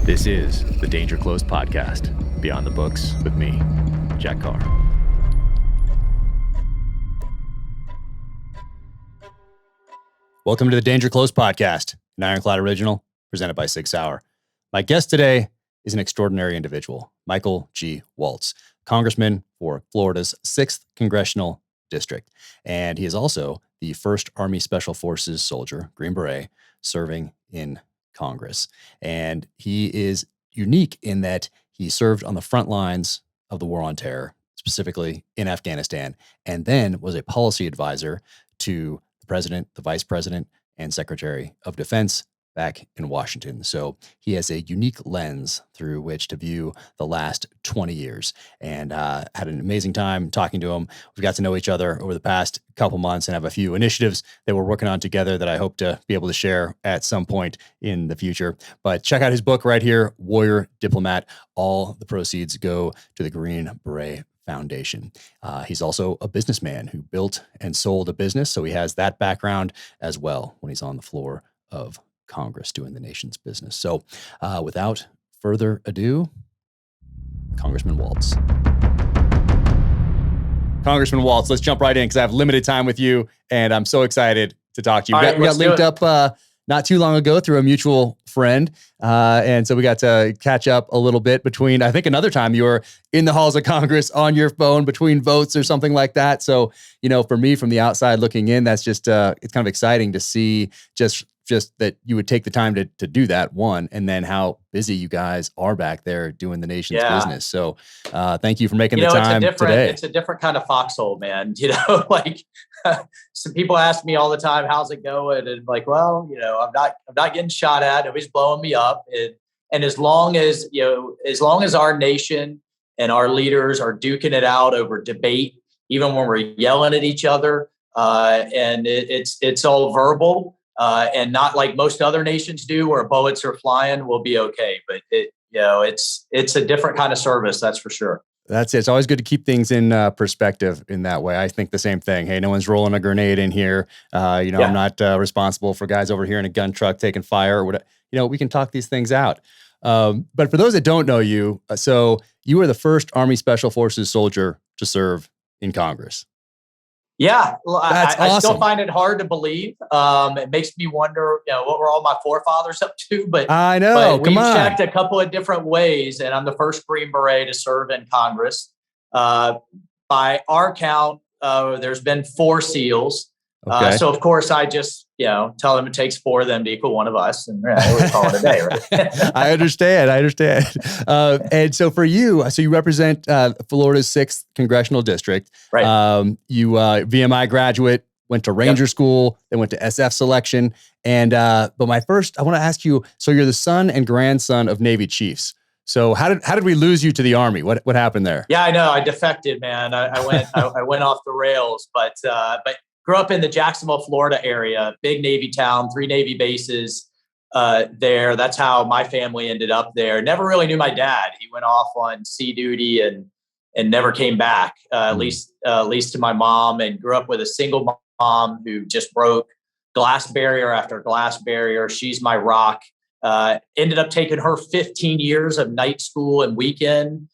This is the Danger Close podcast, Beyond the Books with me, Jack Carr. Welcome to the Danger Close podcast, an Ironclad original presented by SIG Sauer. My guest today is an extraordinary individual, Michael G. Waltz, Congressman for Florida's 6th Congressional District. And he is also the first Army Special Forces soldier, Green Beret, serving in Congress. And he is unique in that he served on the front lines of the war on terror, specifically in Afghanistan, and then was a policy advisor to the president, the vice president, and secretary of defense back in Washington. So he has a unique lens through which to view the last 20 years, and had an amazing time talking to him. We've got to know each other over the past couple months and have a few initiatives that we're working on together that I hope to be able to share at some point in the future. But check out his book right here, Warrior Diplomat. All the proceeds go to the Green Beret Foundation. He's also a businessman who built and sold a business, so he has that background as well when he's on the floor of Congress doing the nation's business. So without further ado, Congressman Waltz. Congressman Waltz, let's jump right in because I have limited time with you and I'm so excited to talk to you. We got linked up not too long ago through a mutual friend. And so we got to catch up a little bit between, I think another time you were in the halls of Congress on your phone between votes or something like that. So, you know, for me from the outside looking in, that's just, it's kind of exciting to see just that you would take the time to do that, one, and then how busy you guys are back there doing the nation's business. So thank you for making the time today. It's a different kind of foxhole, man. You know, like some people ask me all the time, how's it going? And like, well, you know, I'm not getting shot at. Nobody's blowing me up. And as long as our nation and our leaders are duking it out over debate, even when we're yelling at each other, and it's all verbal, and not like most other nations do where bullets are flying, we'll be okay. But it's a different kind of service, that's for sure. That's it. It's always good to keep things in perspective in that way. I think the same thing. Hey, no one's rolling a grenade in here. I'm not responsible for guys over here in a gun truck taking fire or whatever. You know, we can talk these things out. But for those that don't know you, so you were the first Army Special Forces soldier to serve in Congress. Yeah, well, That's I awesome. still find it hard to believe. It makes me wonder, what were all my forefathers up to? But I know, but we've checked a couple of different ways, and I'm the first Green Beret to serve in Congress. By our count, there's been 4 SEALs. Okay. So of course I just, tell them it takes 4 of them to equal one of us, and we call it a day, right? I understand. And so for you, so you represent Florida's 6th Congressional District. Right. You VMI graduate, went to Ranger School, then went to SF selection. And but I want to ask you, so you're the son and grandson of Navy chiefs. So how did we lose you to the Army? What happened there? Yeah, I know. I defected, man. I went off the rails, but grew up in the Jacksonville, Florida area, big Navy town, 3 Navy bases there. That's how my family ended up there. Never really knew my dad. He went off on sea duty and never came back, at least to my mom, and grew up with a single mom who just broke glass barrier after glass barrier. She's my rock. Ended up taking her 15 years of night school and weekend.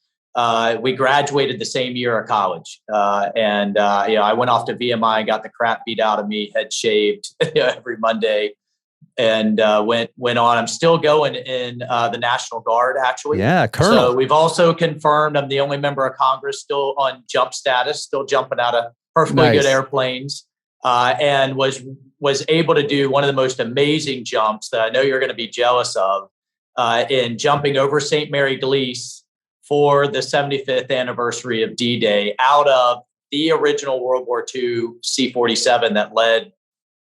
We graduated the same year of college. I went off to VMI and got the crap beat out of me, head shaved every Monday, and went on. I'm still going in the National Guard, actually. Yeah, Colonel. So we've also confirmed I'm the only member of Congress still on jump status, still jumping out of perfectly good airplanes, and was able to do one of the most amazing jumps that I know you're going to be jealous of, in jumping over St. Mary Glees for the 75th anniversary of D-Day out of the original World War II C-47 that led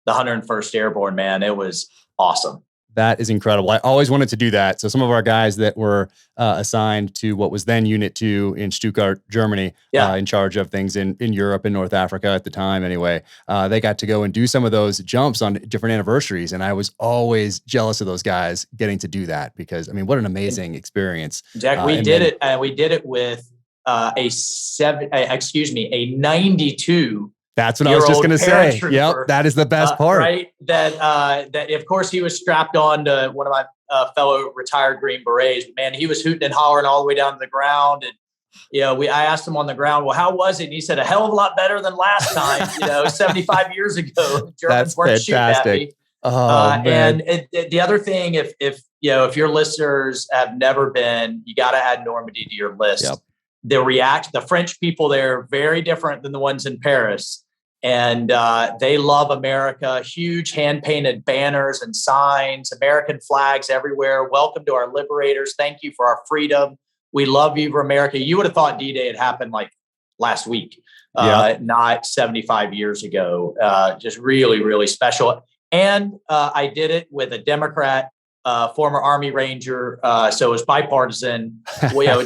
the 101st Airborne, man. It was awesome. That is incredible. I always wanted to do that. So some of our guys that were assigned to what was then Unit 2 in Stuttgart, Germany, in charge of things in Europe and North Africa at the time anyway, they got to go and do some of those jumps on different anniversaries. And I was always jealous of those guys getting to do that because, I mean, what an amazing experience. Jack, we did it with a 92. That's what I was just going to say. Yep, that is the best part. Right? That of course he was strapped on to one of my fellow retired Green Berets. Man, he was hooting and hollering all the way down to the ground. And, I asked him on the ground, well, how was it? And he said, a hell of a lot better than last time, 75 years ago. Germans weren't shooting at me. And the other thing, if your listeners have never been, you got to add Normandy to your list. Yep. The French people there, very different than the ones in Paris. And they love America, huge hand-painted banners and signs, American flags everywhere. Welcome to our liberators. Thank you for our freedom. We love you for America. You would have thought D-Day had happened like last week, not 75 years ago. Just really, really special. And I did it with a Democrat, former Army Ranger. So it was bipartisan.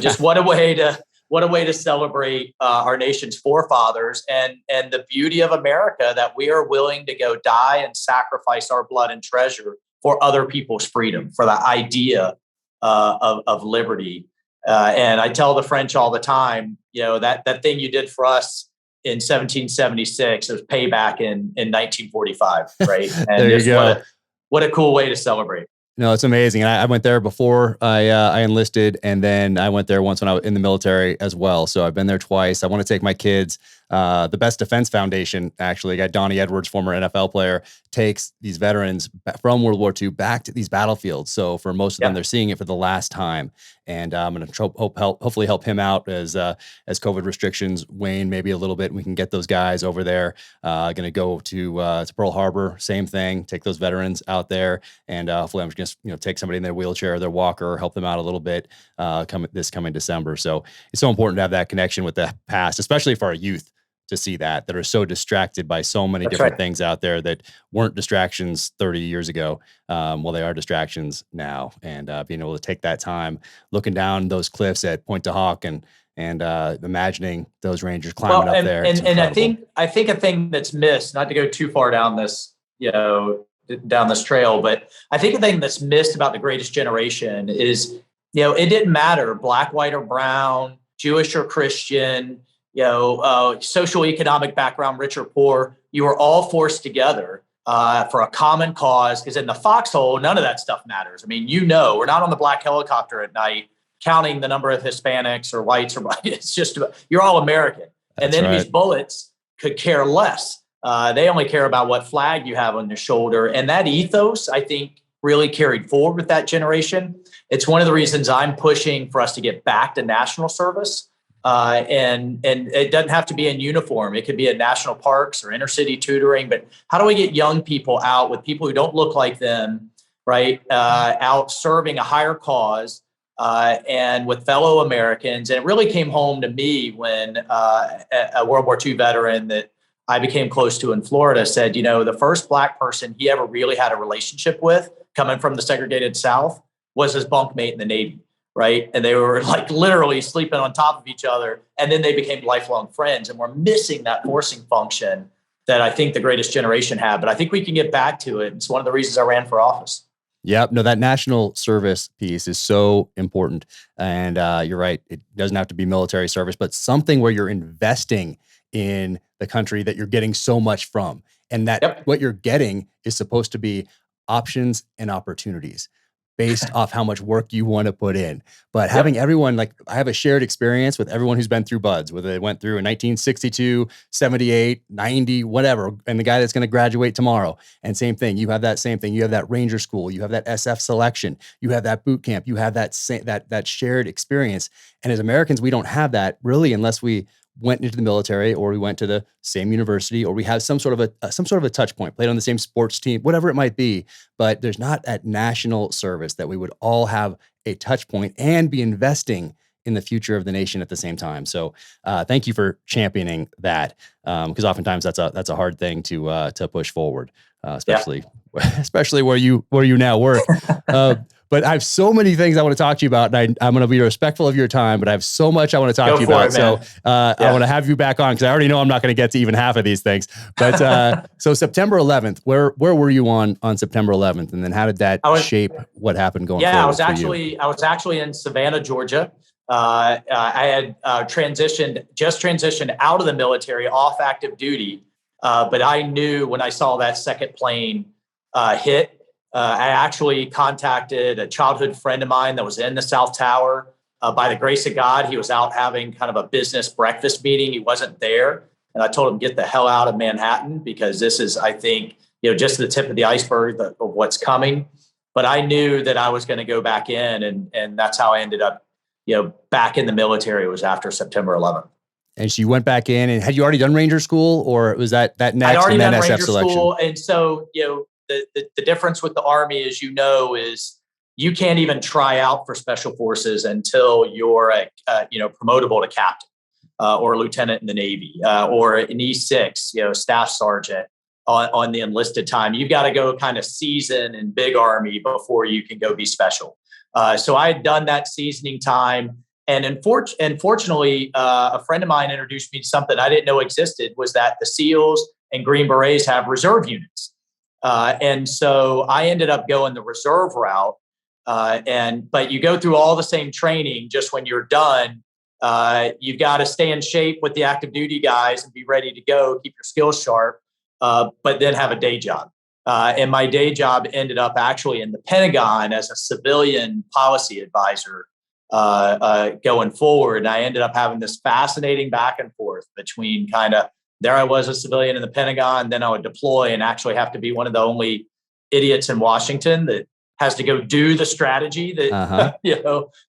Just what a way to celebrate our nation's forefathers and the beauty of America, that we are willing to go die and sacrifice our blood and treasure for other people's freedom, for the idea of liberty. And I tell the French all the time, that thing you did for us in 1776, it was payback in 1945, right? And there you go. What a cool way to celebrate. No, it's amazing. I went there before I enlisted, and then I went there once when I was in the military as well. So I've been there twice. I want to take my kids. The Best Defense Foundation, actually, got Donnie Edwards, former NFL player, takes these veterans from World War II back to these battlefields. So for most of them, they're seeing it for the last time. And I'm going to hopefully help him out as COVID restrictions wane maybe a little bit. And we can get those guys over there. Going to go to Pearl Harbor, same thing. Take those veterans out there, and hopefully I'm just take somebody in their wheelchair or their walker, help them out a little bit. This coming December. So it's so important to have that connection with the past, especially for our youth, to see that are so distracted by so many different things out there that weren't distractions 30 years ago. Well, they are distractions now, and being able to take that time, looking down those cliffs at Pointe du Hoc and imagining those Rangers climbing up there. And I think a thing that's missed, not to go too far down this, down this trail, but I think a thing that's missed about the greatest generation is, it didn't matter black, white, or brown, Jewish or Christian, social economic background, rich or poor. You were all forced together for a common cause, because in the foxhole, none of that stuff matters. I mean, we're not on the black helicopter at night counting the number of Hispanics or whites or white. It's just you're all American. And the enemy's bullets could care less. They only care about what flag you have on your shoulder. And that ethos, I think, really carried forward with that generation. It's one of the reasons I'm pushing for us to get back to national service. And it doesn't have to be in uniform. It could be at national parks or inner city tutoring. But how do we get young people out with people who don't look like them, right? Out serving a higher cause and with fellow Americans. And it really came home to me when a World War II veteran that I became close to in Florida said, the first black person he ever really had a relationship with coming from the segregated South was his bunkmate in the Navy. Right. And they were like literally sleeping on top of each other. And then they became lifelong friends. And we're missing that forcing function that I think the greatest generation had. But I think we can get back to it. It's one of the reasons I ran for office. Yep. No, that national service piece is so important. And you're right. It doesn't have to be military service, but something where you're investing in the country that you're getting so much from. And that what you're getting is supposed to be options and opportunities based off how much work you want to put in. But having everyone, like I have a shared experience with everyone who's been through BUD/S, whether they went through in 1962, 78, 90, whatever, and the guy that's going to graduate tomorrow. And same thing, you have that same thing. You have that Ranger School, you have that SF selection, you have that boot camp, you have that shared experience. And as Americans, we don't have that really unless we went into the military or we went to the same university or we have some sort of a touch point, played on the same sports team, whatever it might be. But there's not that national service that we would all have a touch point and be investing in the future of the nation at the same time. So thank you for championing that, because oftentimes that's a hard thing to push forward, especially where you now work. But I have so many things I want to talk to you about, and I'm going to be respectful of your time, but I have so much I want to talk to you about. So I want to have you back on, because I already know I'm not going to get to even half of these things. But so September 11th, where were you on September 11th? And then how did that shape what happened going forward? I was actually in Savannah, Georgia. I had transitioned out of the military, off active duty. But I knew when I saw that second plane hit, I actually contacted a childhood friend of mine that was in the South Tower. By the grace of God, he was out having kind of a business breakfast meeting. He wasn't there. And I told him, get the hell out of Manhattan, because this is, I think, just the tip of the iceberg of what's coming. But I knew that I was going to go back in, and that's how I ended up, back in the military. It was after September 11th. And so you went back in, and had you already done Ranger School, or was that next? I'd already done SF Ranger selection? School. And so, the difference with the Army, as you know, is you can't even try out for Special Forces until you're promotable to captain or lieutenant in the Navy or an E6, staff sergeant on the enlisted time. You've got to go kind of season in big Army before you can go be special. So I had done that seasoning time. And unfortunately, a friend of mine introduced me to something I didn't know existed, was that the SEALs and Green Berets have reserve units. And so I ended up going the reserve route. But you go through all the same training. Just when you're done, you've got to stay in shape with the active duty guys and be ready to go, keep your skills sharp, but then have a day job. And my day job ended up actually in the Pentagon as a civilian policy advisor going forward. And I ended up having this fascinating back and forth between kind of, there I was a civilian in the Pentagon, then I would deploy and actually have to be one of the only idiots in Washington that has to go do the strategy that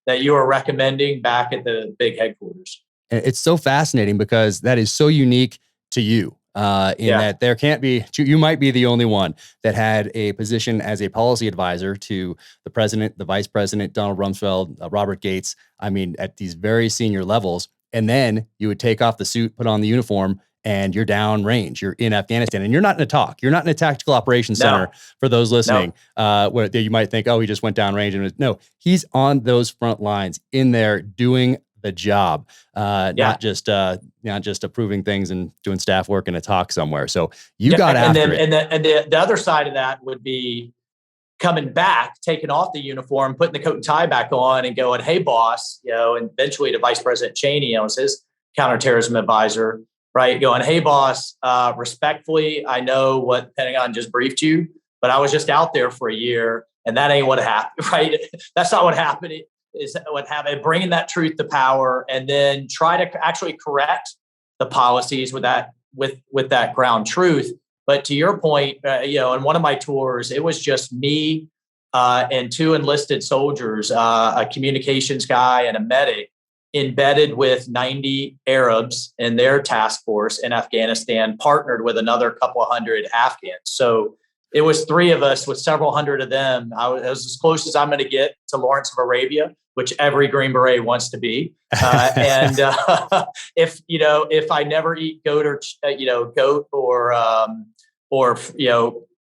that you are recommending back at the big headquarters. It's so fascinating because that is so unique to you. That there can't be, you might be the only one that had a position as a policy advisor to the president, the vice president, Donald Rumsfeld, Robert Gates. I mean, at these very senior levels. And then you would take off the suit, put on the uniform, and you're downrange. You're in Afghanistan, and you're not in a TOC. You're not in a tactical operations center. For those listening, where you might think, oh, he just went downrange. No, he's on those front lines in there doing the job, not just approving things and doing staff work in a talk somewhere. So you got after it. And the other side of that would be coming back, taking off the uniform, putting the coat and tie back on, and going, "Hey, boss," and eventually to Vice President Cheney, I was his counterterrorism advisor, right? Going, "Hey, boss, respectfully, I know what the Pentagon just briefed you, but I was just out there for a year, and that ain't what happened, right? That's not what happened." Is what happened, bringing that truth to power, and then try to actually correct the policies with that ground truth. But to your point, in one of my tours, it was just me and two enlisted soldiers, a communications guy and a medic, embedded with 90 Arabs in their task force in Afghanistan, partnered with another couple of hundred Afghans. So it was three of us with several hundred of them. I was as close as I'm going to get to Lawrence of Arabia, which every Green Beret wants to be. If I never eat goat or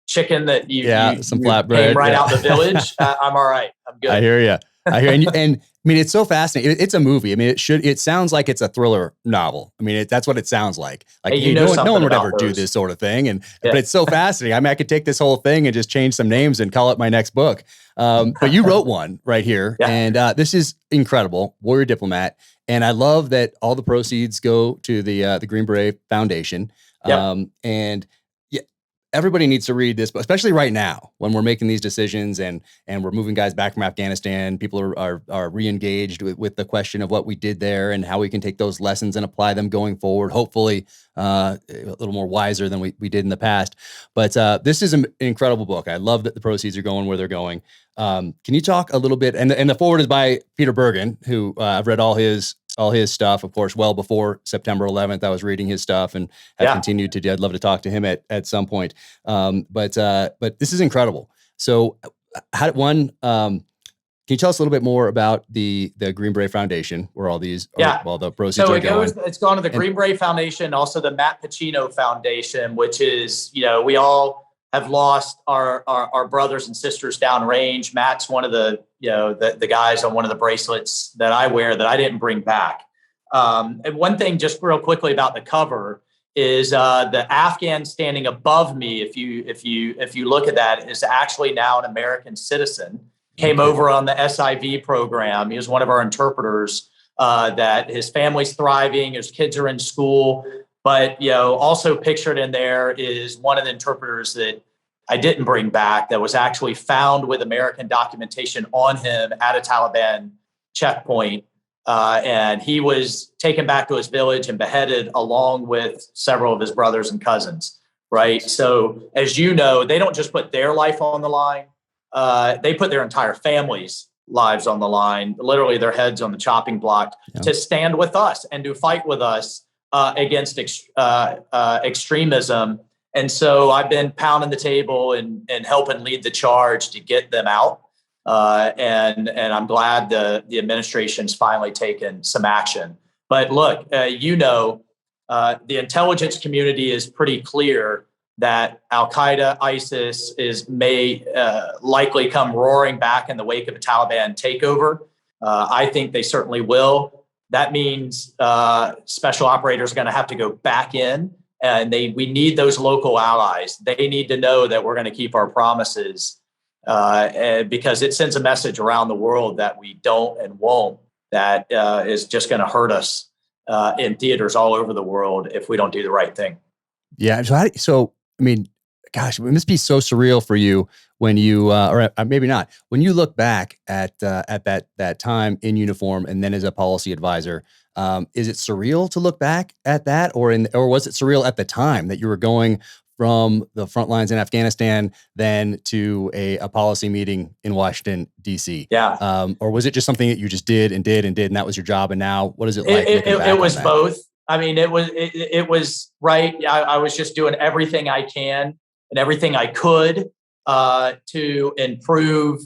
chicken that you some flatbread came right out the village, I'm all right. I'm good. I hear you. And I mean, it's so fascinating. It's a movie. I mean, it sounds like it's a thriller novel. I mean, that's what it sounds like. Like, hey, no one would ever do this sort of thing. But it's so fascinating. I mean, I could take this whole thing and just change some names and call it my next book. But you wrote one right here. Yeah. And this is incredible. Warrior Diplomat. And I love that all the proceeds go to the Green Beret Foundation. And everybody needs to read this, but especially right now when we're making these decisions and we're moving guys back from Afghanistan. People are re-engaged with the question of what we did there and how we can take those lessons and apply them going forward. Hopefully, a little more wiser than we did in the past. But this is an incredible book. I love that the proceeds are going where they're going. Can you talk a little bit? And the forward is by Peter Bergen, who I've read all his stuff, of course, well before September 11th. I was reading his stuff and have continued to do. I'd love to talk to him at some point. But this is incredible. So can you tell us a little bit more about the Green Beret Foundation, where all these all the proceeds are going? It's gone to the Green Beret Foundation, also the Matt Pacino Foundation, which is, we all have lost our brothers and sisters downrange. Matt's one of the guys on one of the bracelets that I wear that I didn't bring back. And one thing just real quickly about the cover is the Afghan standing above me. If you look at that, is actually now an American citizen. Came over on the SIV program. He was one of our interpreters. That his family's thriving, his kids are in school. But also pictured in there is one of the interpreters that I didn't bring back that was actually found with American documentation on him at a Taliban checkpoint. And he was taken back to his village and beheaded along with several of his brothers and cousins. Right. So, as you know, they don't just put their life on the line. They put their entire family's lives on the line, literally their heads on the chopping block to stand with us and to fight with us against extremism. And so I've been pounding the table and helping lead the charge to get them out. And I'm glad the administration's finally taken some action. But look, the intelligence community is pretty clear that Al-Qaeda, ISIS may likely come roaring back in the wake of a Taliban takeover. I think they certainly will. That means special operators are going to have to go back in, and we need those local allies. They need to know that we're going to keep our promises because it sends a message around the world that we don't and won't, that is just going to hurt us in theaters all over the world if we don't do the right thing. Yeah. So I mean, gosh, it must be so surreal for you when you, or maybe not, when you look back at that time in uniform and then as a policy advisor. Is it surreal to look back at that, or was it surreal at the time that you were going from the front lines in Afghanistan then to a policy meeting in Washington, D.C.? Yeah. Or was it just something that you just did, and that was your job? And now what is it like? It was both. I mean, it was right. I was just doing everything I can and everything I could to improve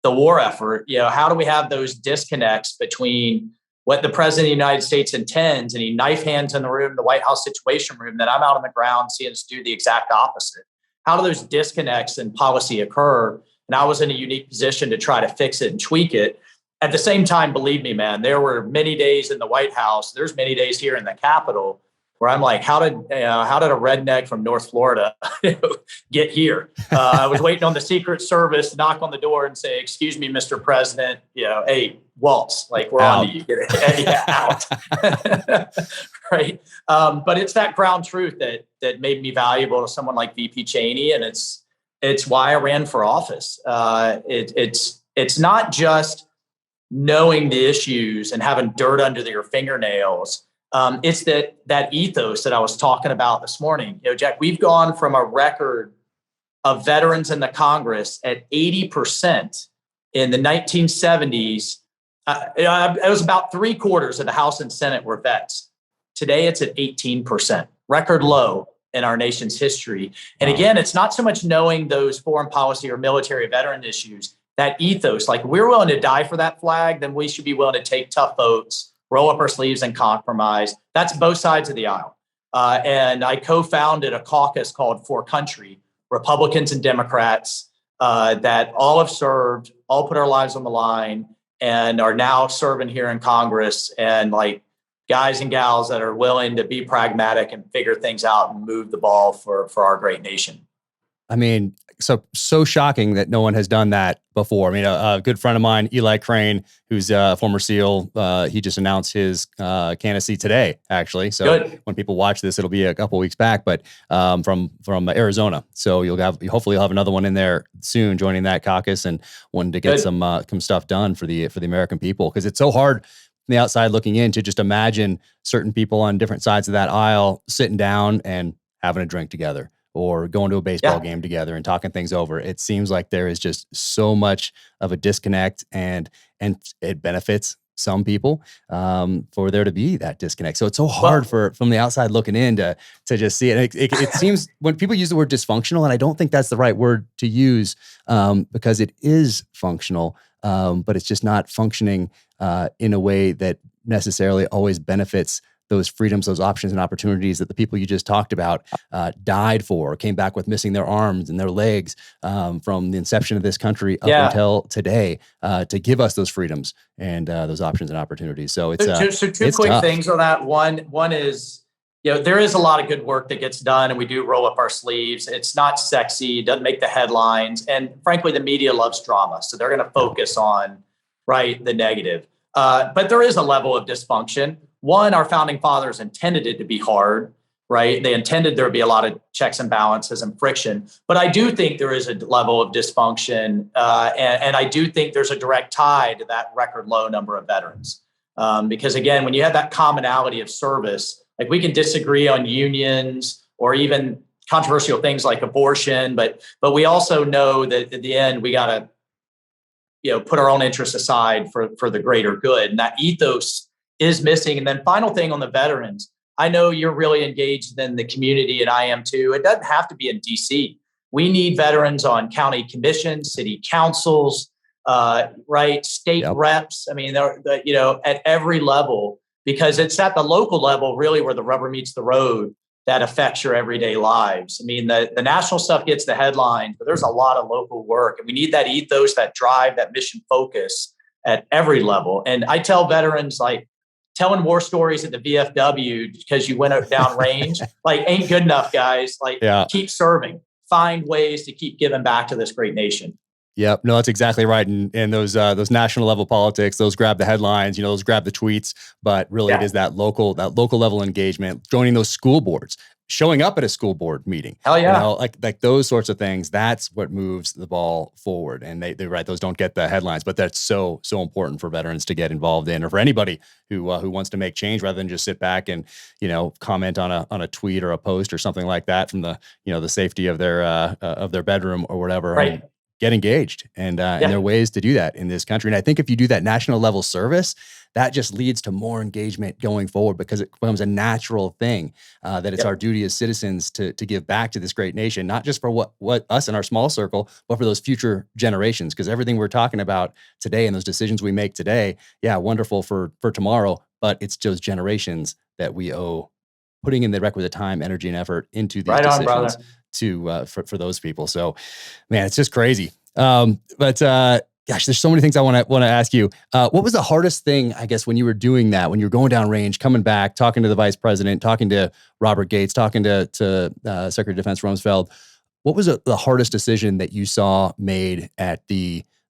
the war effort. How do we have those disconnects between what the president of the United States intends, and he knife hands in the room, the White House Situation Room, that I'm out on the ground seeing us do the exact opposite? How do those disconnects in policy occur? And I was in a unique position to try to fix it and tweak it. At the same time, believe me, man, there were many days in the White House. There's many days here in the Capitol where I'm like, how did a redneck from North Florida get here? I was waiting on the Secret Service to knock on the door and say, "Excuse me, Mr. President, hey, Waltz, like we're on to you." Out. Right. But it's that ground truth that made me valuable to someone like VP Cheney, and it's why I ran for office. It's not just knowing the issues and having dirt under your fingernails. It's that ethos that I was talking about this morning. Jack, we've gone from a record of veterans in the Congress at 80% in the 1970s. It was about 3/4 of the House and Senate were vets. Today, it's at 18%, record low in our nation's history. And again, it's not so much knowing those foreign policy or military veteran issues, that ethos. Like, if we're willing to die for that flag, then we should be willing to take tough votes, roll up our sleeves and compromise. That's both sides of the aisle. And I co-founded a caucus called For Country, Republicans and Democrats, that all have served, all put our lives on the line, and are now serving here in Congress, and like guys and gals that are willing to be pragmatic and figure things out and move the ball for our great nation. I mean, so shocking that no one has done that before. I mean, a good friend of mine, Eli Crane, who's a former SEAL, he just announced his candidacy today, actually. So Good. When people watch this, it'll be a couple weeks back, but from Arizona. So hopefully you'll have another one in there soon, joining that caucus and wanting to get some stuff done for the American people, because it's so hard from the outside looking in to just imagine certain people on different sides of that aisle sitting down and having a drink together, or going to a baseball game together and talking things over. It seems like there is just so much of a disconnect, and it benefits some people for there to be that disconnect. So it's so hard from the outside looking in to just see it. It seems when people use the word dysfunctional, and I don't think that's the right word to use, because it is functional, but it's just not functioning in a way that necessarily always benefits those freedoms, those options and opportunities that the people you just talked about died for, came back with missing their arms and their legs from the inception of this country up until today, to give us those freedoms and those options and opportunities. So it's two quick tough things on that. One is, there is a lot of good work that gets done, and we do roll up our sleeves. It's not sexy, it doesn't make the headlines, and frankly, the media loves drama, so they're going to focus on the negative. But there is a level of dysfunction. One, our founding fathers intended it to be hard. right? They intended there would be a lot of checks and balances and friction. But I do think there is a level of dysfunction. And I do think there's a direct tie to that record low number of veterans. Because again, when you have that commonality of service, like we can disagree on unions or even controversial things like abortion, but we also know that at the end, we got to put our own interests aside for the greater good. And that ethos is missing. And then final thing on the veterans, I know you're really engaged in the community, and I am too. It doesn't have to be in DC. We need veterans on county commissions, city councils, right? State reps. I mean, they're at every level, because it's at the local level really where the rubber meets the road that affects your everyday lives. I mean, the national stuff gets the headlines, but there's a lot of local work, and we need that ethos, that drive, that mission focus at every level. And I tell veterans, like, telling war stories at the VFW because you went out downrange, like, ain't good enough, guys. Like, keep serving, find ways to keep giving back to this great nation. Yep. No, that's exactly right. And those national level politics, those grab the headlines, those grab the tweets, but really it is that local level engagement, joining those school boards, showing up at a school board meeting. Hell yeah. Like those sorts of things, that's what moves the ball forward. And they're right. Those don't get the headlines, but that's so important for veterans to get involved in, or for anybody who wants to make change rather than just sit back and, comment on a tweet or a post or something like that from the, the safety of their bedroom or whatever. Right. Get engaged. And there are ways to do that in this country. And I think if you do that national level service, that just leads to more engagement going forward, because it becomes a natural thing that it's our duty as citizens to give back to this great nation, not just for what us in our small circle, but for those future generations. Because everything we're talking about today and those decisions we make today, wonderful for tomorrow, but it's those generations that we owe putting in the requisite time, energy, and effort into these decisions for those people. So, man, it's just crazy. But gosh, there's so many things I want to ask you. What was the hardest thing, I guess, when you were doing that, when you were going down range, coming back, talking to the vice president, talking to Robert Gates, talking to Secretary of Defense Rumsfeld? What was the hardest decision that you saw made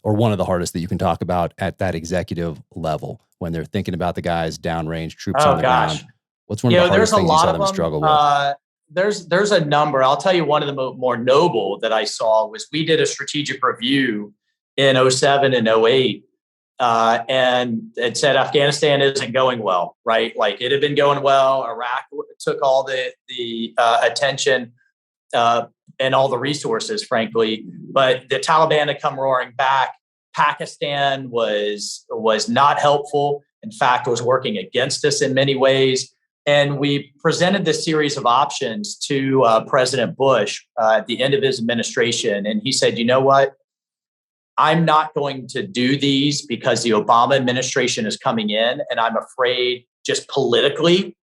or one of the hardest that you can talk about at that executive level when they're thinking about the guys downrange, troops on the ground? What's one of the hardest things you saw them struggle with? There's a number. I'll tell you one of the more noble that I saw was we did a strategic review in 2007 and 2008. And it said Afghanistan isn't going well, right? Like, it had been going well. Iraq took all the attention and all the resources, frankly. But the Taliban had come roaring back. Pakistan was not helpful. In fact, was working against us in many ways. And we presented this series of options to President Bush at the end of his administration. And he said, you know what? I'm not going to do these because the Obama administration is coming in. And I'm afraid just politically,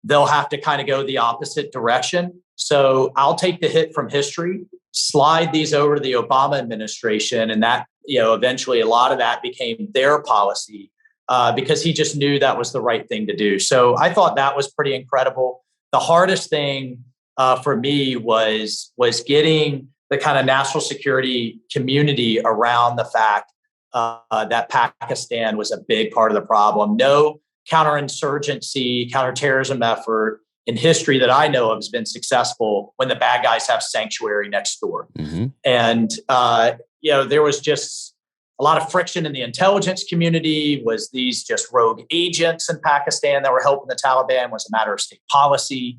they'll have to kind of go the opposite direction. So I'll take the hit from history, slide these over to the Obama administration. And that, eventually a lot of that became their policy. Because he just knew that was the right thing to do. So I thought that was pretty incredible. The hardest thing for me was getting the kind of national security community around the fact that Pakistan was a big part of the problem. No counterinsurgency, counterterrorism effort in history that I know of has been successful when the bad guys have sanctuary next door. Mm-hmm. And, there was just a lot of friction in the intelligence community. Was these just rogue agents in Pakistan that were helping the Taliban? Was a matter of state policy.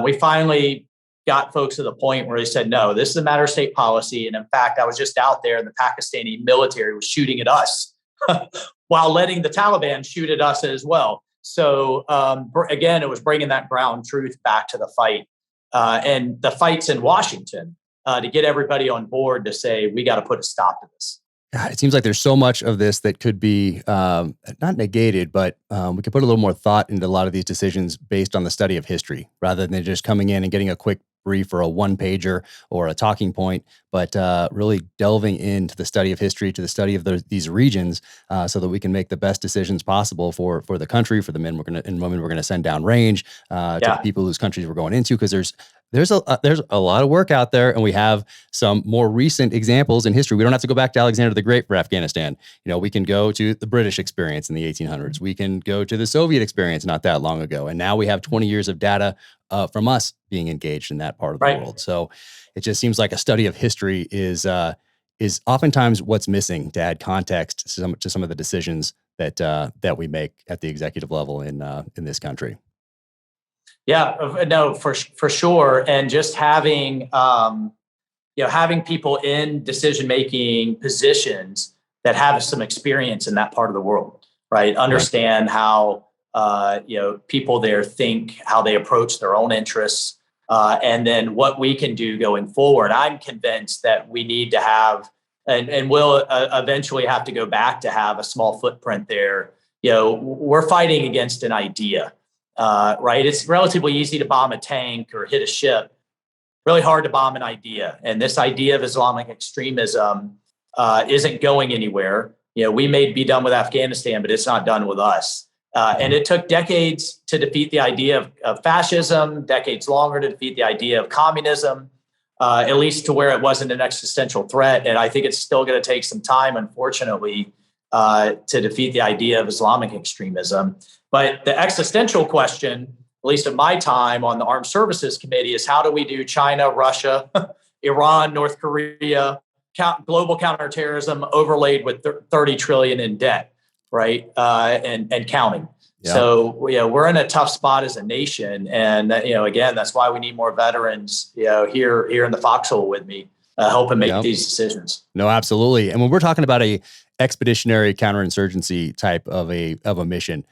We finally got folks to the point where they said, no, this is a matter of state policy. And in fact, I was just out there and the Pakistani military was shooting at us while letting the Taliban shoot at us as well. So again, it was bringing that ground truth back to the fight. And the fight's in Washington to get everybody on board to say, we got to put a stop to this. God, it seems like there's so much of this that could be not negated, but we could put a little more thought into a lot of these decisions based on the study of history, rather than just coming in and getting a quick brief or a one-pager or a talking point, but really delving into the study of history, to the study of these regions, so that we can make the best decisions possible for the country, for the men and women we're going to send down range, to the people whose countries we're going into, because there's there's a lot of work out there, and we have some more recent examples in history. We don't have to go back to Alexander the Great for Afghanistan. We can go to the British experience in the 1800s. We can go to the Soviet experience not that long ago, and now we have 20 years of data from us being engaged in that part of the world. So it just seems like a study of history is oftentimes what's missing to add context to some of the decisions that we make at the executive level in this country. Yeah, no, for sure. And just having, having people in decision-making positions that have some experience in that part of the world, right? Understand how, people there think, how they approach their own interests, and then what we can do going forward. I'm convinced that we need to have, and we'll eventually have to go back to have a small footprint there. We're fighting against an idea. Right. It's relatively easy to bomb a tank or hit a ship, really hard to bomb an idea. And this idea of Islamic extremism isn't going anywhere. We may be done with Afghanistan, but it's not done with us. And it took decades to defeat the idea of fascism, decades longer to defeat the idea of communism, at least to where it wasn't an existential threat. And I think it's still going to take some time, unfortunately, to defeat the idea of Islamic extremism. But the existential question, at least in my time on the Armed Services Committee, is how do we do China, Russia, Iran, North Korea, global counterterrorism overlaid with 30 trillion in debt, right? And counting. Yeah. So, we're in a tough spot as a nation. And, again, that's why we need more veterans, here in the foxhole with me, helping make these decisions. No, absolutely. And when we're talking about a expeditionary counterinsurgency type of a mission,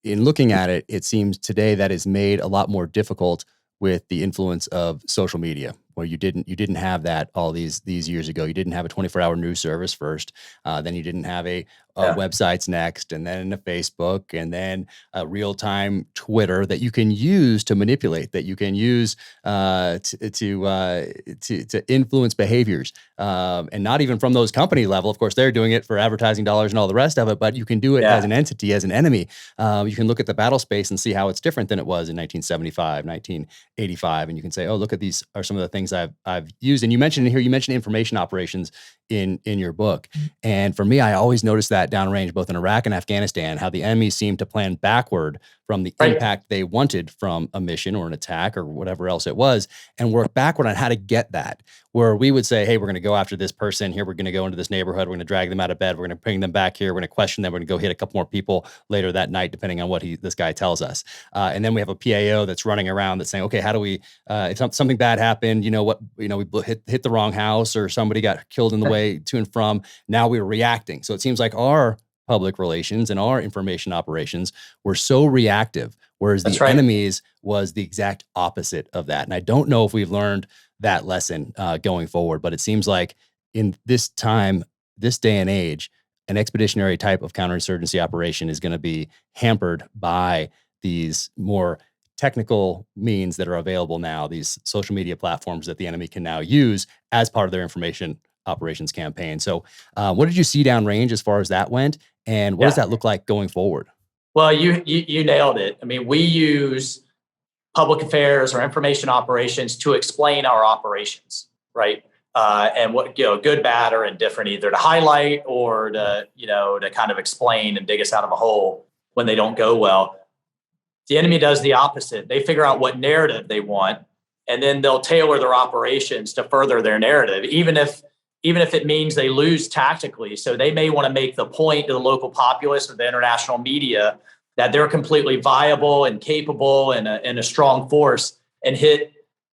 in looking at it, it seems today that is made a lot more difficult with the influence of social media, where you didn't have that all these years ago. You didn't have a 24-hour news service first, then you didn't have a websites next, and then a Facebook, and then a real-time Twitter that you can use to manipulate, that you can use to influence behaviors, and not even from those company level. Of course, they're doing it for advertising dollars and all the rest of it, but you can do it as an entity, as an enemy. You can look at the battle space and see how it's different than it was in 1975, 1985, and you can say, oh, look at these are some of the things I've used. And you mentioned information operations in your book. And for me, I always noticed that downrange, both in Iraq and Afghanistan, how the enemy seemed to plan backward from the impact they wanted from a mission or an attack or whatever else it was, and work backward on how to get that. Where we would say, hey, we're going to go after this person here. We're going to go into this neighborhood. We're going to drag them out of bed. We're going to bring them back here. We're going to question them. We're going to go hit a couple more people later that night, depending on what this guy tells us. And then we have a PAO that's running around that's saying, okay, how do we, if something bad happened, we hit the wrong house or somebody got killed in the way to and from, now we're reacting. So it seems like our public relations and our information operations were so reactive, whereas the enemy's was the exact opposite of that. And I don't know if we've learned that lesson going forward, but it seems like in this time, this day and age, an expeditionary type of counterinsurgency operation is going to be hampered by these more technical means that are available now, these social media platforms that the enemy can now use as part of their information operations campaign. So what did you see downrange as far as that went? And what does that look like going forward? Well, you nailed it. I mean, we use public affairs or information operations to explain our operations, right? And what, good, bad, or indifferent, either to highlight or to kind of explain and dig us out of a hole when they don't go well. The enemy does the opposite. They figure out what narrative they want, and then they'll tailor their operations to further their narrative, even if it means they lose tactically. So they may want to make the point to the local populace or the international media that they're completely viable and capable and a strong force, and hit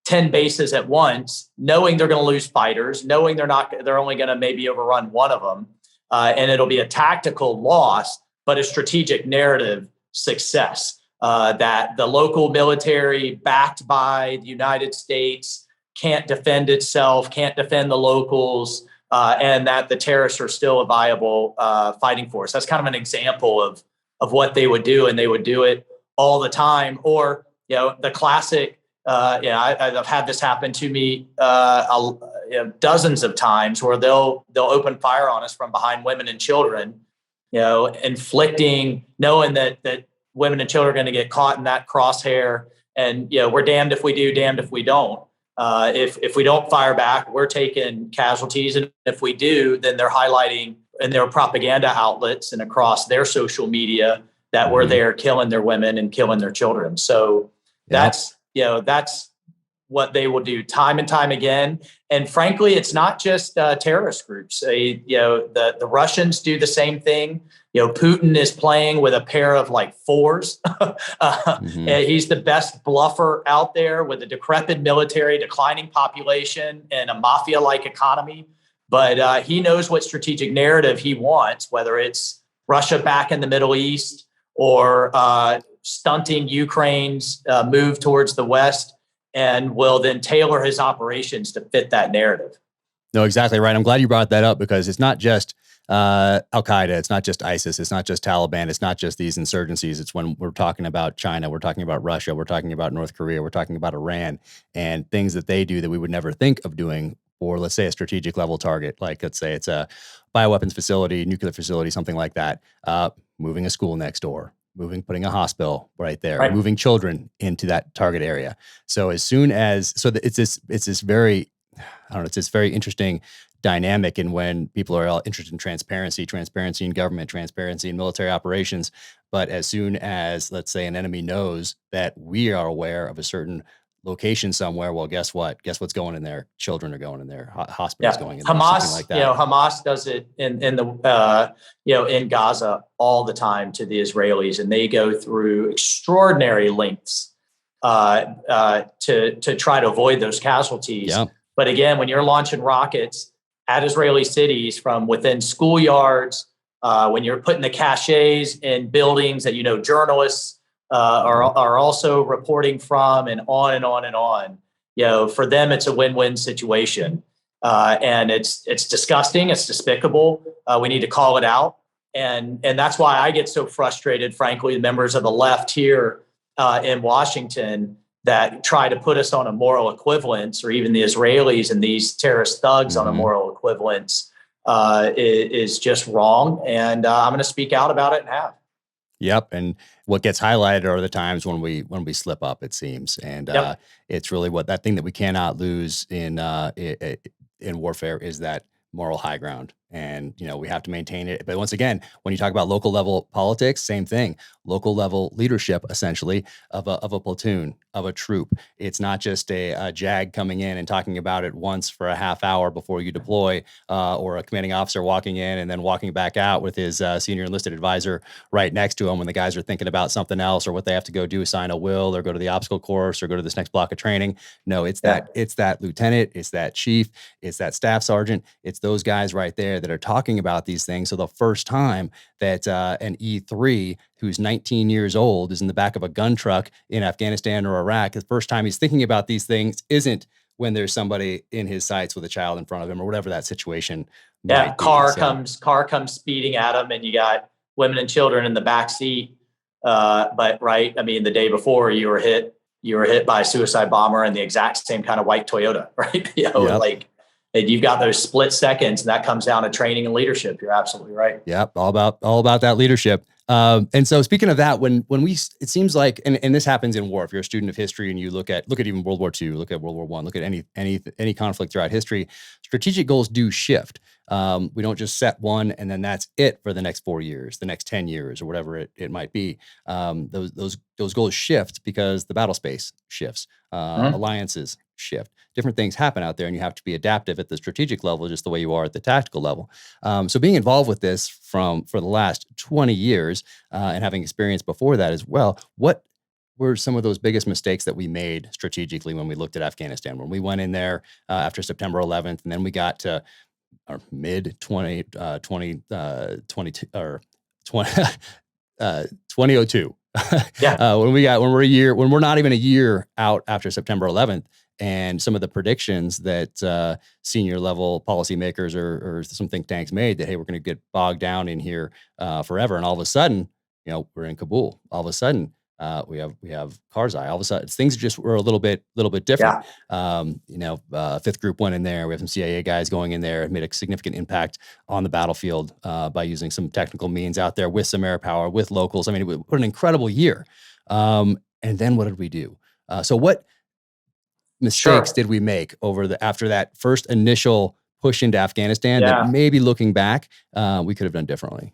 10 bases at once, knowing they're going to lose fighters, knowing they're only going to maybe overrun one of them. And it'll be a tactical loss, but a strategic narrative success. That the local military backed by the United States can't defend itself, can't defend the locals, and that the terrorists are still a viable fighting force. That's kind of an example of what they would do, and they would do it all the time. Or, the classic, I've had this happen to me dozens of times, where they'll open fire on us from behind women and children, inflicting, knowing that women and children are going to get caught in that crosshair, And we're damned if we do, damned if we don't. If we don't fire back, we're taking casualties, and if we do, then they're highlighting in their propaganda outlets and across their social media that we're there killing their women and killing their children. So that's what they will do time and time again. And frankly, it's not just terrorist groups. The Russians do the same thing. Putin is playing with a pair of like fours. He's the best bluffer out there with a decrepit military, declining population, and a mafia-like economy. But he knows what strategic narrative he wants, whether it's Russia back in the Middle East or stunting Ukraine's move towards the West, and will then tailor his operations to fit that narrative. No, exactly right. I'm glad you brought that up, because it's not just Al-Qaeda, it's not just ISIS, it's not just Taliban, it's not just these insurgencies. It's when we're talking about China, we're talking about Russia, we're talking about North Korea, we're talking about Iran, and things that they do that we would never think of doing for, let's say, a strategic level target. Like, let's say it's a bioweapons facility, nuclear facility, something like that. Moving a school next door, putting a hospital right there, moving children into that target area. So as soon as, it's this very interesting dynamic. And when people are all interested in transparency in government, transparency in military operations, but as soon as, let's say, an enemy knows that we are aware of a certain location somewhere, well, guess what? Guess what's going in there? Children are going in there. Hospitals going in there. Hamas, like that. Hamas does it in Gaza all the time to the Israelis, and they go through extraordinary lengths to try to avoid those casualties. Yeah. But again, when you're launching rockets at Israeli cities from within schoolyards, when you're putting the caches in buildings that journalists are also reporting from, and on and on and on. For them, it's a win-win situation, and it's disgusting. It's despicable. We need to call it out, and that's why I get so frustrated. Frankly, the members of the left here in Washington that try to put us on a moral equivalence, or even the Israelis and these terrorist thugs on a moral equivalence, is just wrong. And I'm going to speak out about it and have. Yep. And what gets highlighted are the times when we slip up, it seems. And it's really what that thing that we cannot lose in warfare is that moral high ground. And, we have to maintain it. But once again, when you talk about local level politics, same thing, local level leadership, essentially, of a platoon, of a troop. It's not just a JAG coming in and talking about it once for a half hour before you deploy, or a commanding officer walking in and then walking back out with his senior enlisted advisor right next to him when the guys are thinking about something else, or what they have to go do, sign a will, or go to the obstacle course, or go to this next block of training. No, it's that lieutenant, it's that chief, it's that staff sergeant, it's those guys right there that are talking about these things. So the first time that an E3 who's 19 years old is in the back of a gun truck in Afghanistan or Iraq, the first time he's thinking about these things isn't when there's somebody in his sights with a child in front of him, or whatever that situation might be. Carr comes speeding at him, and you got women and children in the back seat. But the day before you were hit by a suicide bomber in the exact same kind of white Toyota, right? And you've got those split seconds, and that comes down to training and leadership. You're absolutely right. Yep. All about that leadership. And so speaking of that, when it seems like, and this happens in war, if you're a student of history and you look at even World War II, look at World War I, look at any conflict throughout history, strategic goals do shift. We don't just set one and then that's it for the next 4 years, the next 10 years, or whatever it might be. Those goals shift because the battle space shifts, alliances shift, different things happen out there, and you have to be adaptive at the strategic level, just the way you are at the tactical level. So being involved with this for the last 20 years, and having experience before that as well, what were some of those biggest mistakes that we made strategically when we looked at Afghanistan, when we went in there after September 11th, and then we got to our mid 2002 when we're not even a year out after September 11th, and some of the predictions that senior level policymakers or some think tanks made that, hey, we're going to get bogged down in here forever, and all of a sudden, we're in Kabul. All of a sudden, we have Karzai. All of a sudden, things just were a little bit different. Yeah. Fifth Group went in there. We have some CIA guys going in there and made a significant impact on the battlefield by using some technical means out there with some air power, with locals. I mean, what an incredible year. And then what did we do? So what mistakes Sure. did we make after that first initial push into Afghanistan that Yeah. maybe looking back, we could have done differently?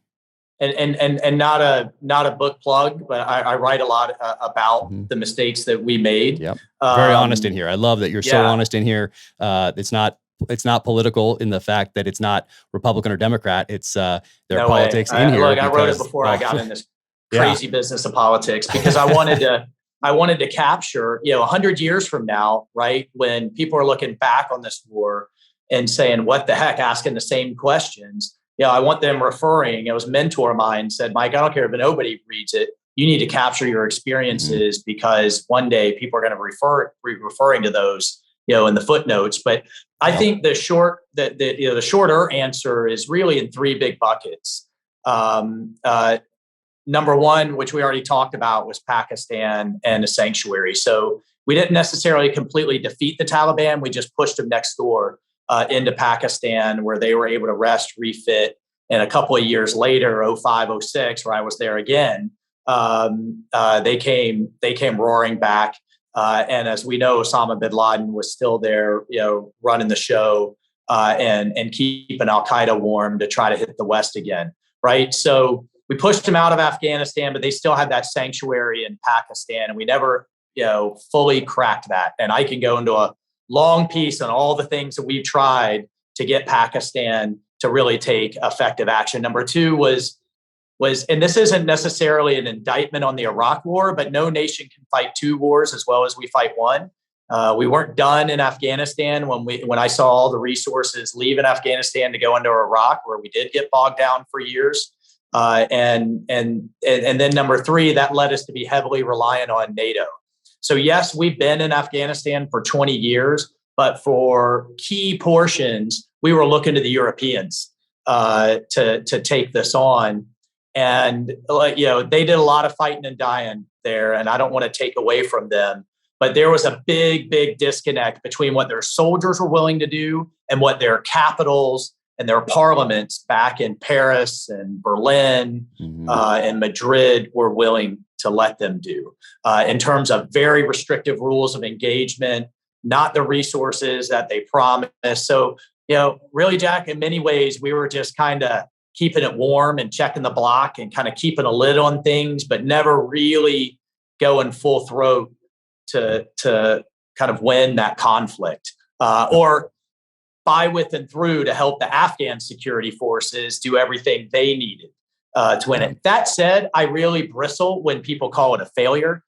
And not a book plug, but I write a lot about Mhm. the mistakes that we made. Yep. Very honest in here. I love that you're so Yeah. honest in here. It's not political in the fact that it's not Republican or Democrat. It's there are No way. politics in here. Look, I wrote it because, before I got in this yeah. crazy business of politics because I wanted to capture, 100 years from now, right? When people are looking back on this war and saying, what the heck, asking the same questions. I want them referring. It was a mentor of mine said, Mike, I don't care if nobody reads it. You need to capture your experiences because one day people are going to be referring to those, in the footnotes. But I think the shorter answer is really in three big buckets. Number one, which we already talked about, was Pakistan and a sanctuary. So we didn't necessarily completely defeat the Taliban. We just pushed them next door into Pakistan, where they were able to rest, refit. And a couple of years later, 05, 06, where I was there again, they came roaring back. And as we know, Osama bin Laden was still there, running the show and keeping Al-Qaeda warm to try to hit the West again, right? So we pushed them out of Afghanistan, but they still had that sanctuary in Pakistan, and we never, fully cracked that. And I can go into a long piece on all the things that we've tried to get Pakistan to really take effective action. Number two was, and this isn't necessarily an indictment on the Iraq war, but no nation can fight two wars as well as we fight one. We weren't done in Afghanistan when I saw all the resources leave in Afghanistan to go into Iraq, where we did get bogged down for years. And then number three, that led us to be heavily reliant on NATO. So yes, we've been in Afghanistan for 20 years, but for key portions, we were looking to the Europeans to take this on. And they did a lot of fighting and dying there, and I don't want to take away from them. But there was a big, big disconnect between what their soldiers were willing to do and what their capitals and their parliaments back in Paris and Berlin and Madrid were willing to let them do in terms of very restrictive rules of engagement, not the resources that they promised. So, really, Jack, in many ways, we were just kind of keeping it warm and checking the block and kind of keeping a lid on things, but never really going full throat to kind of win that conflict or by, with, and through to help the Afghan security forces do everything they needed to win it. That said, I really bristle when people call it a failure.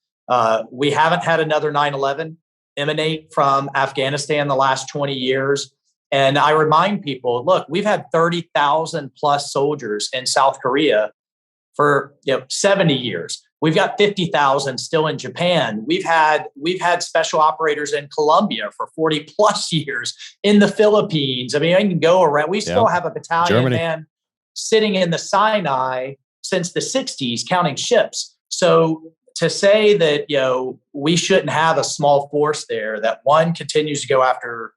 We haven't had another 9/11 emanate from Afghanistan the last 20 years. And I remind people, look, we've had 30,000 plus soldiers in South Korea for 70 years. We've got 50,000 still in Japan. We've had special operators in Colombia for 40 plus years, in the Philippines. I mean, I can go around. We still have a battalion man sitting in the Sinai since the 60s counting ships. So to say that, we shouldn't have a small force there that one continues to go after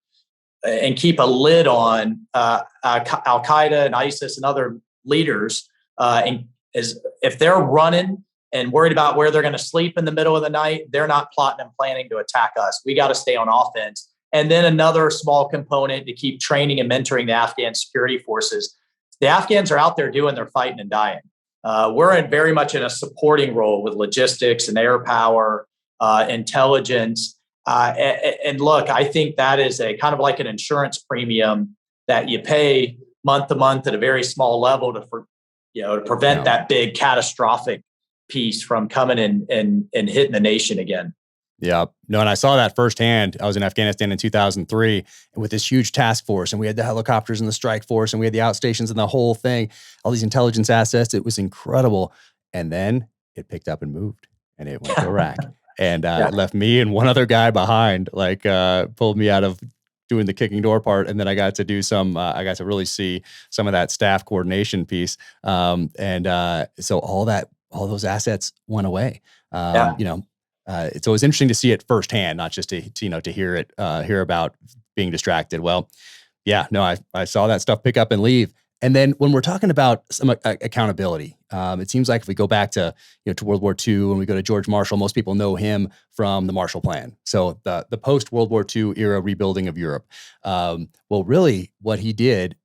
and keep a lid on Al-Qaeda and ISIS and other leaders, and if they're running and worried about where they're going to sleep in the middle of the night, they're not plotting and planning to attack us. We got to stay on offense. And then another small component to keep training and mentoring the Afghan security forces. The Afghans are out there doing their fighting and dying. We're very much in a supporting role with logistics and air power, intelligence. And look, I think that is a kind of like an insurance premium that you pay month to month at a very small level to prevent that big catastrophic piece from coming and hitting the nation again. Yeah. No, and I saw that firsthand. I was in Afghanistan in 2003 with this huge task force, and we had the helicopters and the strike force, and we had the outstations and the whole thing, all these intelligence assets. It was incredible. And then it picked up and moved, and it went to Iraq. And it left me and one other guy behind, pulled me out of doing the kicking door part. And then I got to do I got to really see some of that staff coordination piece. So all those assets went away. It's always interesting to see it firsthand, not just to hear it, hear about being distracted. Well, yeah, no, I saw that stuff pick up and leave. And then when we're talking about some accountability, it seems like if we go back to World War II and we go to George Marshall, most people know him from the Marshall Plan. So the post World War II era rebuilding of Europe. Well, really, what he did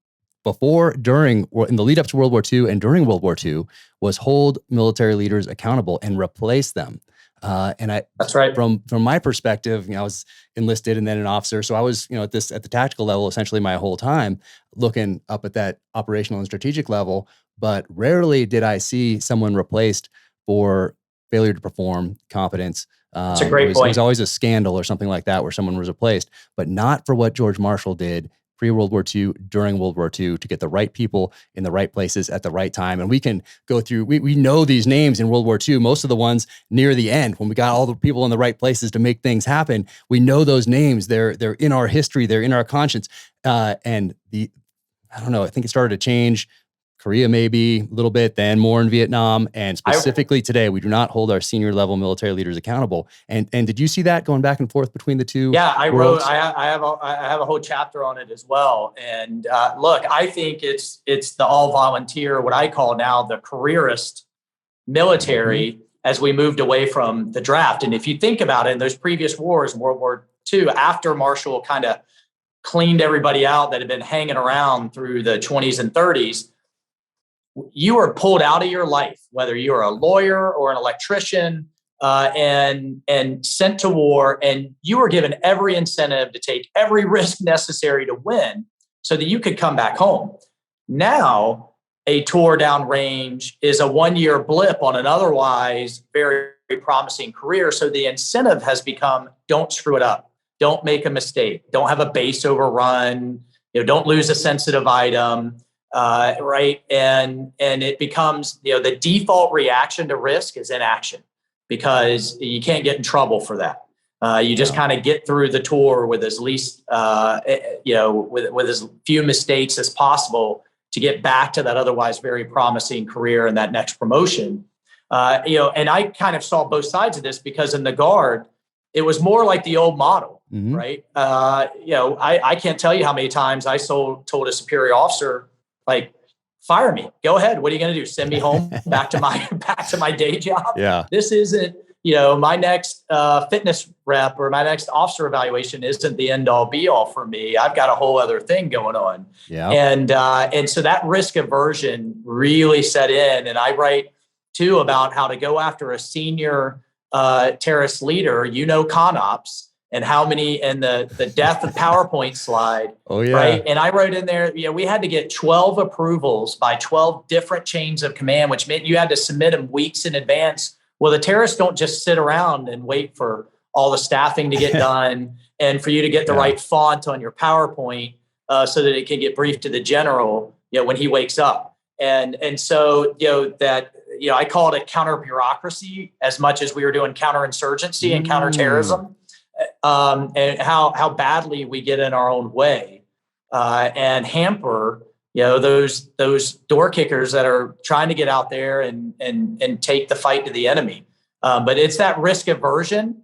before, during, or in the lead up to World War II and during World War II was hold military leaders accountable and replace them. That's right. From my perspective, I was enlisted and then an officer. So I was, at the tactical level, essentially my whole time looking up at that operational and strategic level, but rarely did I see someone replaced for failure to perform, competence. That's a great point. It was always a scandal or something like that where someone was replaced, but not for what George Marshall did pre-World War II, during World War II, to get the right people in the right places at the right time. And we can go through, we know these names in World War II, most of the ones near the end, when we got all the people in the right places to make things happen. We know those names. They're in our history. They're in our conscience. I don't know, I think it started to change. Korea maybe a little bit, then more in Vietnam. And specifically today, we do not hold our senior level military leaders accountable. And did you see that going back and forth between the two? Yeah, I worlds? I have a whole chapter on it as well. And look, I think it's the all volunteer, what I call now the careerist military, as we moved away from the draft. And if you think about it, in those previous wars, World War II, after Marshall kind of cleaned everybody out that had been hanging around through the 20s and 30s, you were pulled out of your life, whether you're a lawyer or an electrician, and sent to war, and you were given every incentive to take every risk necessary to win so that you could come back home. Now, a tour down range is a one-year blip on an otherwise very, very promising career. So the incentive has become, don't screw it up. Don't make a mistake. Don't have a base overrun. Don't lose a sensitive item. Right. And it becomes, the default reaction to risk is inaction, because you can't get in trouble for that. You just kind of get through the tour with as least, with as few mistakes as possible to get back to that otherwise very promising career and that next promotion. And I kind of saw both sides of this, because in the Guard, it was more like the old model, right? I can't tell you how many times I told a superior officer, like, fire me, go ahead. What are you going to do? Send me home back to my day job? Yeah. This isn't, my next fitness rep or my next officer evaluation isn't the end all be all for me. I've got a whole other thing going on. Yeah. And so that risk aversion really set in. And I write too about how to go after a senior terrorist leader, ConOps, and how many, and the death of PowerPoint slide. Oh, yeah. Right. And I wrote in there, we had to get 12 approvals by 12 different chains of command, which meant you had to submit them weeks in advance. Well, the terrorists don't just sit around and wait for all the staffing to get done and for you to get the right font on your PowerPoint so that it can get briefed to the general, when he wakes up. And so, I call it a counter bureaucracy as much as we were doing counterinsurgency and counterterrorism. And how badly we get in our own way and hamper, those door kickers that are trying to get out there and take the fight to the enemy. But it's that risk aversion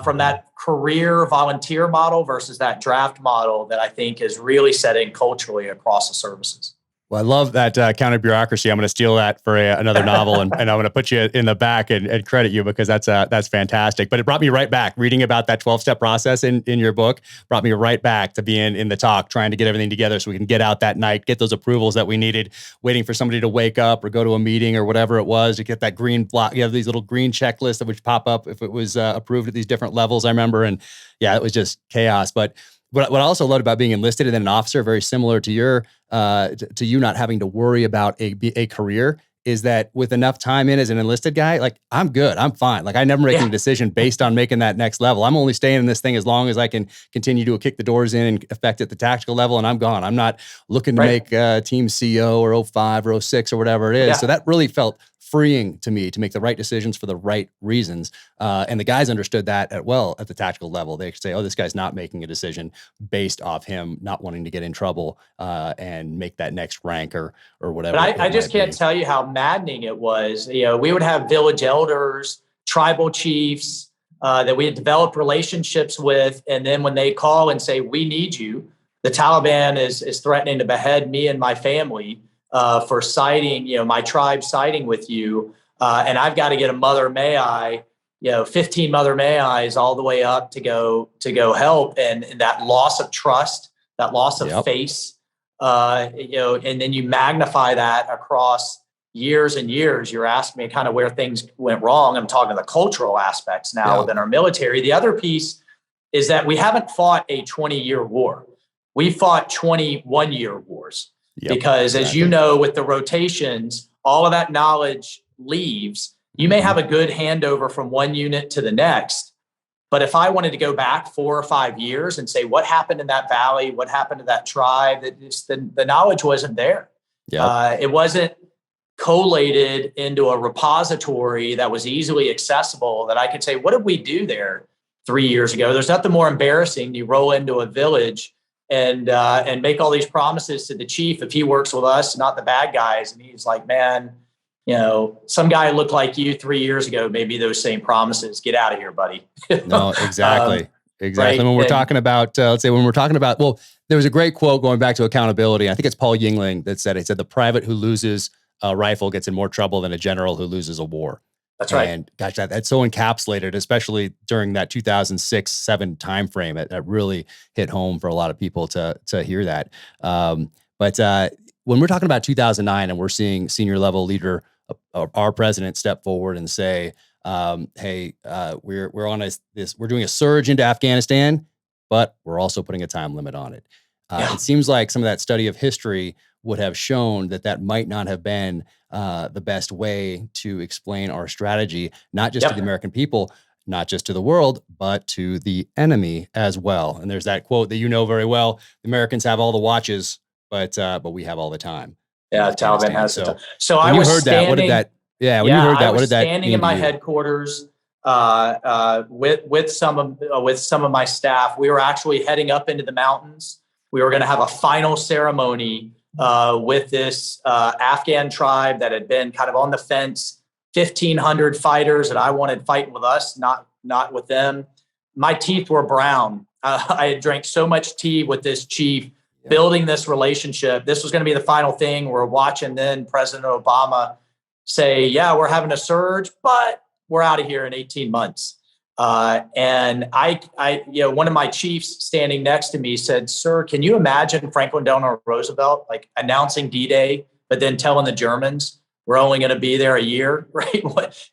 from that career volunteer model versus that draft model that I think is really setting culturally across the services. Well, I love that counter bureaucracy. I'm going to steal that for another novel, and I'm going to put you in the back and credit you, because that's fantastic. But it brought me right back. Reading about that 12-step process in your book brought me right back to being in the talk, trying to get everything together so we can get out that night, get those approvals that we needed, waiting for somebody to wake up or go to a meeting or whatever it was to get that green block. You have these little green checklists that would pop up if it was approved at these different levels, I remember. And yeah, it was just chaos. But what I also loved about being enlisted and then an officer, very similar to your to you not having to worry about a career, is that with enough time in as an enlisted guy, like, I'm good, I'm fine. Like, I never make a decision based on making that next level. I'm only staying in this thing as long as I can continue to kick the doors in and affect at the tactical level, and I'm gone. I'm not looking to make team CO or 05 or 06 or whatever it is. Yeah. So that really felt freeing to me to make the right decisions for the right reasons. And the guys understood that at the tactical level. They could say, oh, this guy's not making a decision based off him not wanting to get in trouble and make that next rank or whatever. But I just can't tell you how maddening it was. We would have village elders, tribal chiefs that we had developed relationships with. And then when they call and say, we need you, the Taliban is threatening to behead me and my family. for siding, my tribe siding with you. And I've got to get a Mother May I, 15 Mother May I's all the way up to go help. And that loss of trust, that loss of face, and then you magnify that across years and years. You're asking me kind of where things went wrong. I'm talking the cultural aspects now within our military. The other piece is that we haven't fought a 20-year war. We fought 21-year wars because, as you know, with the rotations, all of that knowledge leaves. You may have a good handover from one unit to the next, but if I wanted to go back 4 or 5 years and say, what happened in that valley? What happened to that tribe? The knowledge wasn't there. It wasn't collated into a repository that was easily accessible that I could say, what did we do there 3 years ago? There's nothing more embarrassing. You roll into a village and make all these promises to the chief if he works with us, not the bad guys. And he's like, man, some guy looked like you 3 years ago, maybe those same promises. Get out of here, buddy. No, exactly. Exactly. Right? When we're talking about, well, there was a great quote going back to accountability. I think it's Paul Yingling that said, the private who loses a rifle gets in more trouble than a general who loses a war. That's right. And gosh, that's so encapsulated, especially during that 2006-7 timeframe. That really hit home for a lot of people to hear that. But when we're talking about 2009 and we're seeing senior level leader, our president step forward and say, hey, we're on we're doing a surge into Afghanistan, but we're also putting a time limit on it. It seems like some of that study of history would have shown that might not have been the best way to explain our strategy, not just to the American people, not just to the world, but to the enemy as well. And there's that quote that you know very well: the Americans have all the watches, but we have all the time. Yeah, Taliban has the time. So when I was heard standing, that, what did that? Yeah, when you heard that, what did that mean? Standing in my headquarters with some of my staff. We were actually heading up into the mountains. We were going to have a final ceremony with this Afghan tribe that had been kind of on the fence, 1,500 fighters that I wanted fighting with us, not with them. My teeth were brown. I had drank so much tea with this chief, building this relationship. This was going to be the final thing. We're watching then President Obama say, yeah, we're having a surge, but we're out of here in 18 months. And I, one of my chiefs standing next to me said, sir, can you imagine Franklin Delano Roosevelt like announcing D-Day, but then telling the Germans we're only going to be there a year, right?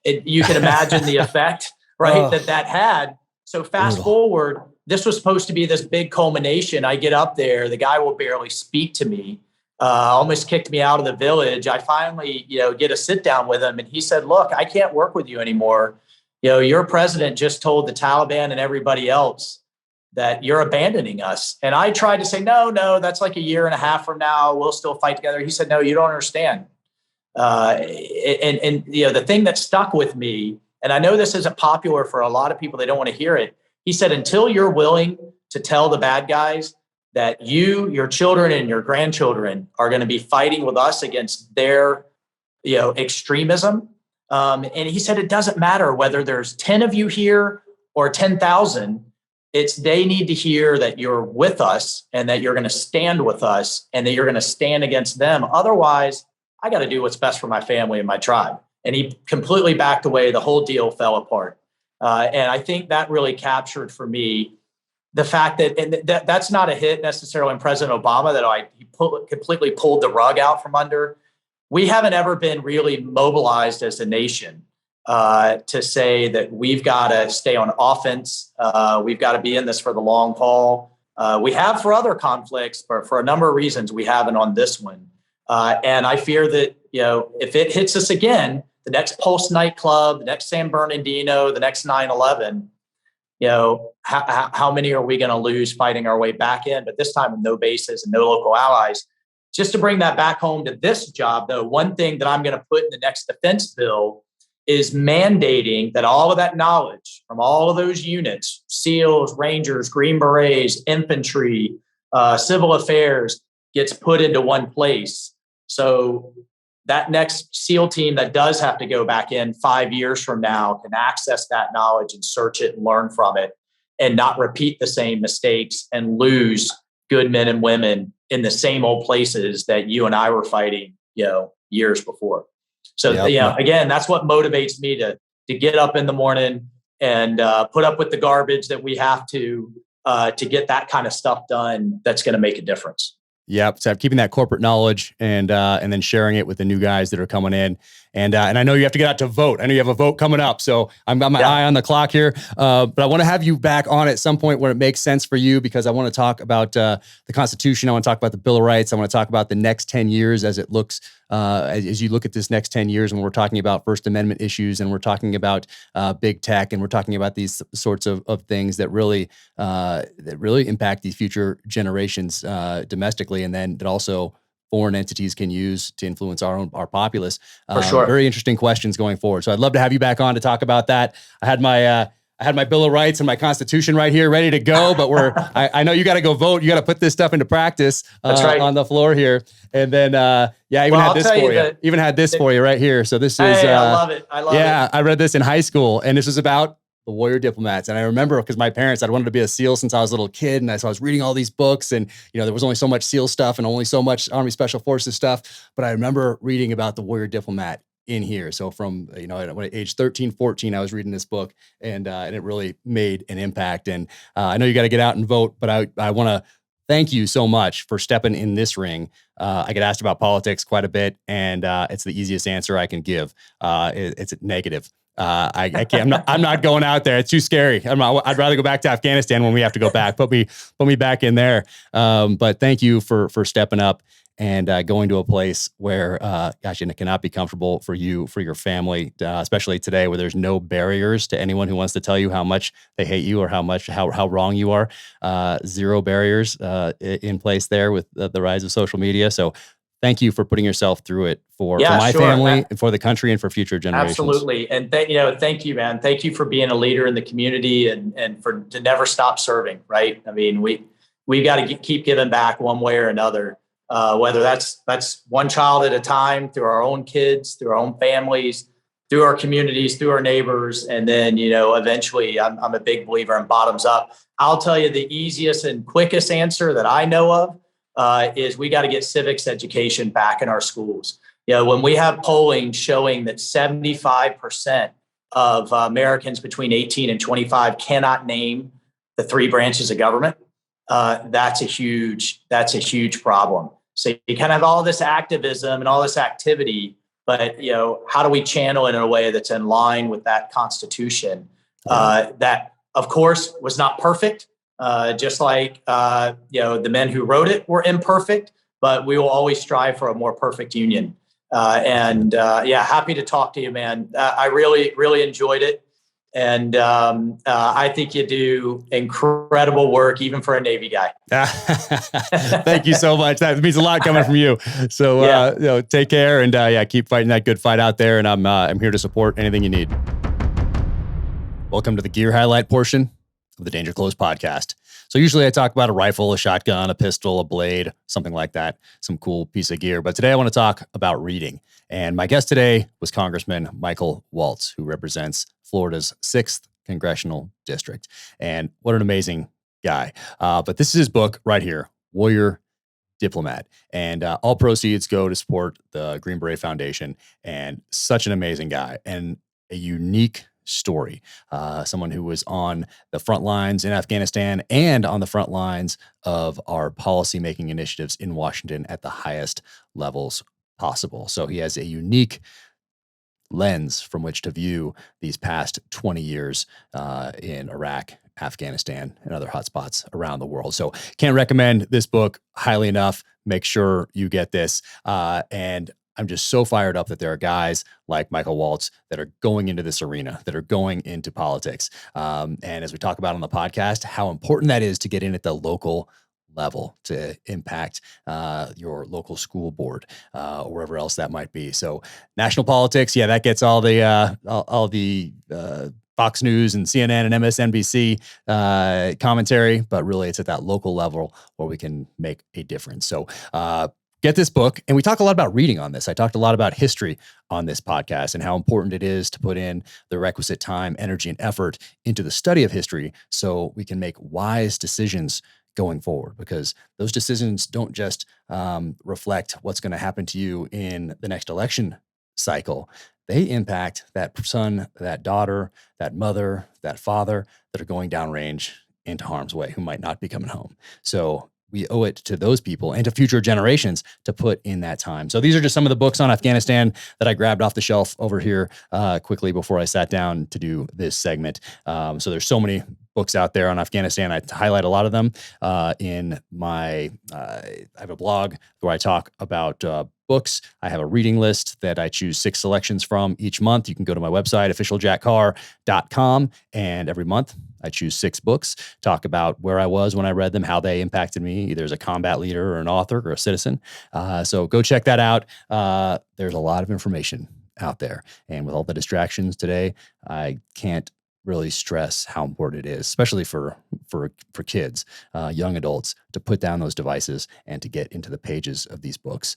You can imagine the effect, right, that had. So fast forward, this was supposed to be this big culmination. I get up there, the guy will barely speak to me, almost kicked me out of the village. I finally, get a sit down with him, and he said, look, I can't work with you anymore. Your president just told the Taliban and everybody else that you're abandoning us. And I tried to say, no, that's like a year and a half from now. We'll still fight together. He said, no, you don't understand. The thing that stuck with me, and I know this isn't popular for a lot of people, they don't want to hear it. He said, until you're willing to tell the bad guys that you, your children, and your grandchildren are going to be fighting with us against their, extremism. And he said, it doesn't matter whether there's 10 of you here or 10,000. They need to hear that you're with us and that you're going to stand with us and that you're going to stand against them. Otherwise, I got to do what's best for my family and my tribe. And he completely backed away. The whole deal fell apart. And I think that really captured for me the fact that that's not a hit necessarily on President Obama, that he completely pulled the rug out from under. We haven't ever been really mobilized as a nation to say that we've got to stay on offense. We've got to be in this for the long haul. We have for other conflicts, but for a number of reasons, we haven't on this one. And I fear that, if it hits us again, the next Pulse nightclub, the next San Bernardino, the next 9/11, how many are we going to lose fighting our way back in? But this time with no bases and no local allies. Just to bring that back home to this job, though, one thing that I'm going to put in the next defense bill is mandating that all of that knowledge from all of those units, SEALs, Rangers, Green Berets, infantry, civil affairs, gets put into one place. So that next SEAL team that does have to go back in 5 years from now can access that knowledge and search it and learn from it and not repeat the same mistakes and lose good men and women in the same old places that you and I were fighting, years before. So, Yep. again, that's what motivates me to get up in the morning and put up with the garbage that we have to get that kind of stuff done. That's going to make a difference. Yep. So keeping that corporate knowledge and then sharing it with the new guys that are coming in. And I know you have to get out to vote. I know you have a vote coming up. So I've got my eye on the clock here. But I want to have you back on at some point when it makes sense for you, because I want to talk about the Constitution. I want to talk about the Bill of Rights. I want to talk about the next 10 years as it looks, as you look at this next 10 years when we're talking about First Amendment issues, and we're talking about big tech, and we're talking about these sorts of things that really impact these future generations domestically, and then that also foreign entities can use to influence our populace. For sure. Very interesting questions going forward. So I'd love to have you back on to talk about that. I had my Bill of Rights and my Constitution right here ready to go, but I know you got to go vote. You got to put this stuff into practice on the floor here. And then, even had this for you right here. So this is, I love it. I love it. I read this in high school, and this was about the warrior diplomats. And I remember, because my parents, I'd wanted to be a SEAL since I was a little kid. And so I was reading all these books, and, there was only so much SEAL stuff and only so much Army Special Forces stuff. But I remember reading about the warrior diplomat in here. So from, at age 13, 14, I was reading this book, and it really made an impact. And I know you got to get out and vote, but I want to thank you so much for stepping in this ring. I get asked about politics quite a bit, and it's the easiest answer I can give. It's negative. I can't. I'm not going out there. It's too scary. I'd rather go back to Afghanistan when we have to go back. Put me back in there. But thank you for stepping up and going to a place where, it cannot be comfortable for you, for your family, especially today, where there's no barriers to anyone who wants to tell you how much they hate you or how wrong you are. Zero barriers in place there with the rise of social media. So thank you for putting yourself through it for my family and for the country and for future generations. Absolutely. And thank you, man. Thank you for being a leader in the community and to never stop serving, right? I mean, we got to keep giving back one way or another, whether that's one child at a time, through our own kids, through our own families, through our communities, through our neighbors. And then, eventually I'm a big believer in bottoms up. I'll tell you the easiest and quickest answer that I know of is we got to get civics education back in our schools. When we have polling showing that 75% of Americans between 18 and 25 cannot name the three branches of government, that's a huge problem. So you kind of have all this activism and all this activity, but how do we channel it in a way that's in line with that Constitution? That, of course, was not perfect. Just like, the men who wrote it were imperfect, but we will always strive for a more perfect union. Happy to talk to you, man. I really, really enjoyed it. And I think you do incredible work, even for a Navy guy. Thank you so much. That means a lot coming from you. So, take care and keep fighting that good fight out there. And I'm here to support anything you need. Welcome to the gear highlight portion of the Danger Close podcast. So usually I talk about a rifle, a shotgun, a pistol, a blade, something like that, some cool piece of gear. But today I want to talk about reading. And my guest today was Congressman Michael Waltz, who represents Florida's 6th Congressional District. And what an amazing guy. But this is his book right here, Warrior Diplomat. And all proceeds go to support the Green Beret Foundation. And such an amazing guy and a unique story. Someone who was on the front lines in Afghanistan and on the front lines of our policy-making initiatives in Washington at the highest levels possible. So he has a unique lens from which to view these past 20 years in Iraq, Afghanistan, and other hotspots around the world. So can't recommend this book highly enough. Make sure you get this. And I'm just so fired up that there are guys like Michael Waltz that are going into this arena, that are going into politics. And as we talk about on the podcast, how important that is to get in at the local level to impact your local school board or wherever else that might be. So national politics, that gets all the Fox News and CNN and MSNBC commentary, but really it's at that local level where we can make a difference. So get this book. And we talk a lot about reading on this. I talked a lot about history on this podcast and how important it is to put in the requisite time, energy, and effort into the study of history so we can make wise decisions going forward, because those decisions don't just reflect what's going to happen to you in the next election cycle. They impact that son, that daughter, that mother, that father that are going downrange into harm's way, who might not be coming home. So we owe it to those people and to future generations to put in that time. So these are just some of the books on Afghanistan that I grabbed off the shelf over here quickly before I sat down to do this segment. So there's so many books out there on Afghanistan. I highlight a lot of them in my, I have a blog where I talk about books. I have a reading list that I choose 6 selections from each month. You can go to my website, officialjackcarr.com, and every month I choose 6 books, talk about where I was when I read them, how they impacted me, either as a combat leader or an author or a citizen. So go check that out. There's a lot of information out there. And with all the distractions today, I can't really stress how important it is, especially for kids, young adults, to put down those devices and to get into the pages of these books,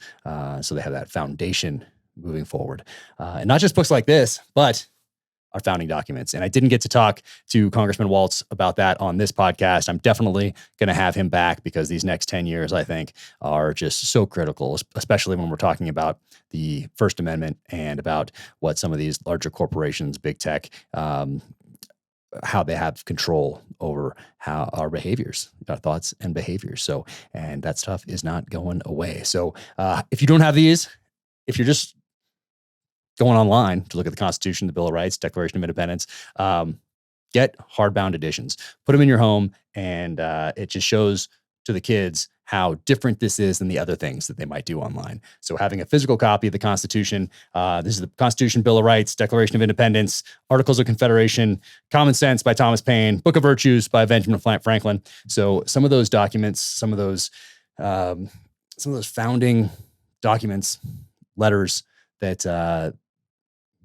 so they have that foundation moving forward. And not just books like this, but our founding documents. And I didn't get to talk to Congressman Waltz about that on this podcast. I'm definitely going to have him back, because these next 10 years, I think, are just so critical, especially when we're talking about the First Amendment and about what some of these larger corporations, big tech, how they have control over how our behaviors, our thoughts and behaviors. So, and that stuff is not going away. So if you don't have these, if you're just going online to look at the Constitution, the Bill of Rights, Declaration of Independence, get hardbound editions, put them in your home, and it just shows to the kids how different this is than the other things that they might do online. So having a physical copy of the Constitution, this is the Constitution, Bill of Rights, Declaration of Independence, Articles of Confederation, Common Sense by Thomas Paine, Book of Virtues by Benjamin Franklin. So some of those documents, some of those founding documents, letters that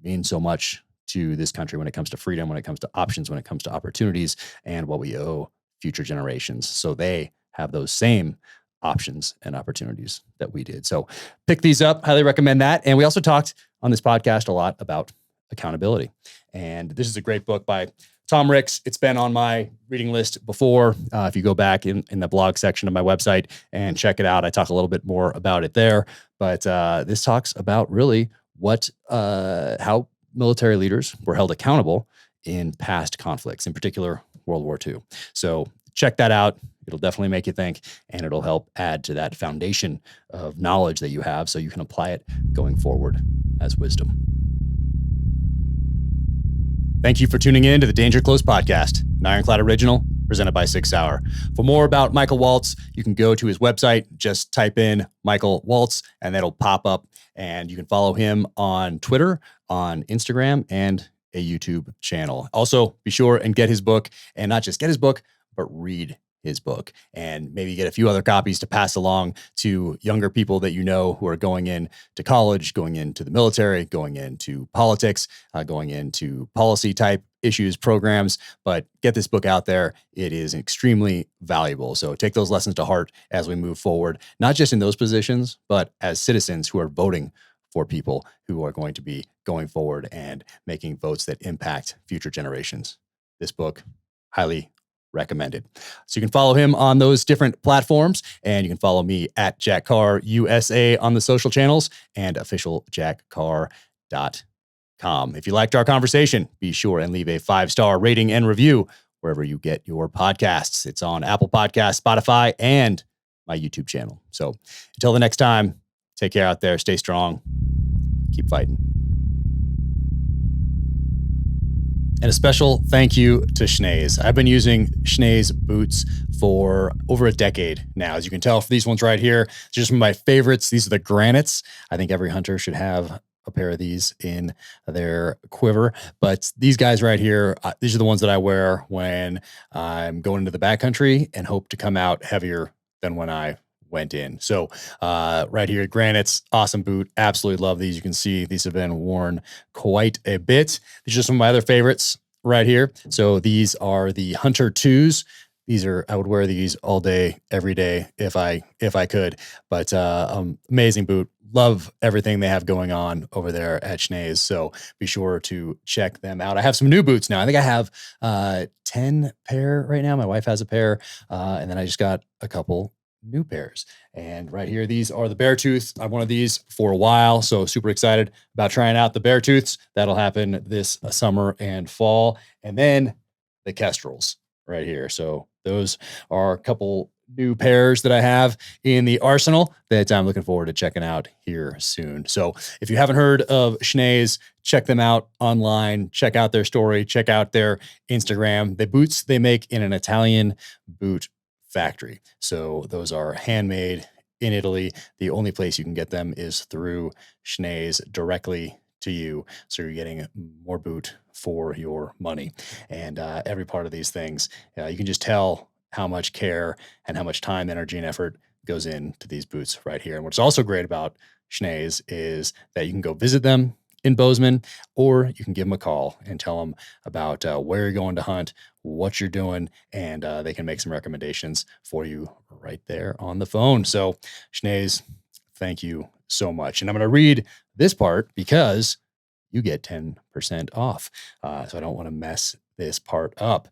mean so much to this country when it comes to freedom, when it comes to options, when it comes to opportunities, and what we owe future generations, so they have those same options and opportunities that we did. So pick these up. Highly recommend that. And we also talked on this podcast a lot about accountability. And this is a great book by Tom Ricks. It's been on my reading list before. If you go back in the blog section of my website and check it out, I talk a little bit more about it there. But this talks about really how military leaders were held accountable in past conflicts, in particular World War II. So check that out. It'll definitely make you think, and it'll help add to that foundation of knowledge that you have so you can apply it going forward as wisdom. Thank you for tuning in to the Danger Close podcast, an Ironclad original presented by SIG Sauer. For more about Michael Waltz, you can go to his website, just type in Michael Waltz, and that'll pop up. And you can follow him on Twitter, on Instagram, and a YouTube channel. Also, be sure and get his book, and not just get his book, but read his book, and maybe get a few other copies to pass along to younger people that you know who are going into college, going into the military, going into politics, going into policy type issues, programs. But get this book out there. It is extremely valuable. So take those lessons to heart as we move forward, not just in those positions, but as citizens who are voting for people who are going to be going forward and making votes that impact future generations. This book, highly recommended. So you can follow him on those different platforms, and you can follow me at Jack Carr USA on the social channels and officialjackcarr.com. If you liked our conversation, be sure and leave a 5-star rating and review wherever you get your podcasts. It's on Apple Podcasts, Spotify, and my YouTube channel. So until the next time, take care out there. Stay strong. Keep fighting. And a special thank you to Schnee's. I've been using Schnee's boots for over a decade now. As you can tell, for these ones right here, just some of my favorites. These are the granites. I think every hunter should have a pair of these in their quiver. But these guys right here, these are the ones that I wear when I'm going into the backcountry and hope to come out heavier than when I went in. So right here, granites, awesome boot. Absolutely love these. You can see these have been worn quite a bit. These are some of my other favorites right here. So these are the Hunter 2s. I would wear these all day, every day if I could. But amazing boot. love everything they have going on over there at Schnee's. So be sure to check them out. I have some new boots now. I think I have 10 pair right now. My wife has a pair. And then I just got a couple new pairs. And right here, these are the Beartooths. I've wanted these for a while. So super excited about trying out the Beartooths. That'll happen this summer and fall. And then the Kestrels right here. So those are a couple new pairs that I have in the arsenal that I'm looking forward to checking out here soon. So if you haven't heard of Schnee's, check them out online, check out their story, check out their Instagram. The boots they make in an Italian boot factory. So those are handmade in Italy. The only place you can get them is through Schnee's directly to you. So you're getting more boot for your money. And every part of these things, you can just tell how much care and how much time, energy, and effort goes into these boots right here. And what's also great about Schnee's is that you can go visit them in Bozeman, or you can give them a call and tell them about where you're going to hunt, what you're doing, and they can make some recommendations for you right there on the phone. So Schnee's, thank you so much. And I'm going to read this part because you get 10% off. So I don't want to mess this part up.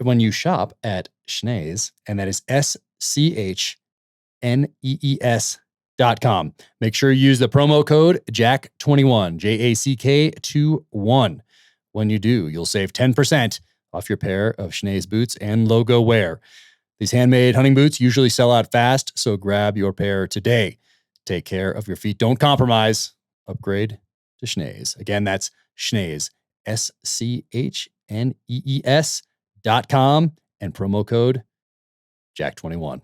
When you shop at Schnee's, and that is SCHNEES.com, make sure you use the promo code JACK21, JACK21. When you do, you'll save 10% off your pair of Schnee's boots and logo wear. These handmade hunting boots usually sell out fast, so grab your pair today. Take care of your feet. Don't compromise. Upgrade to Schnee's. Again, that's Schnee's, SCHNEES.com, and promo code JACK21.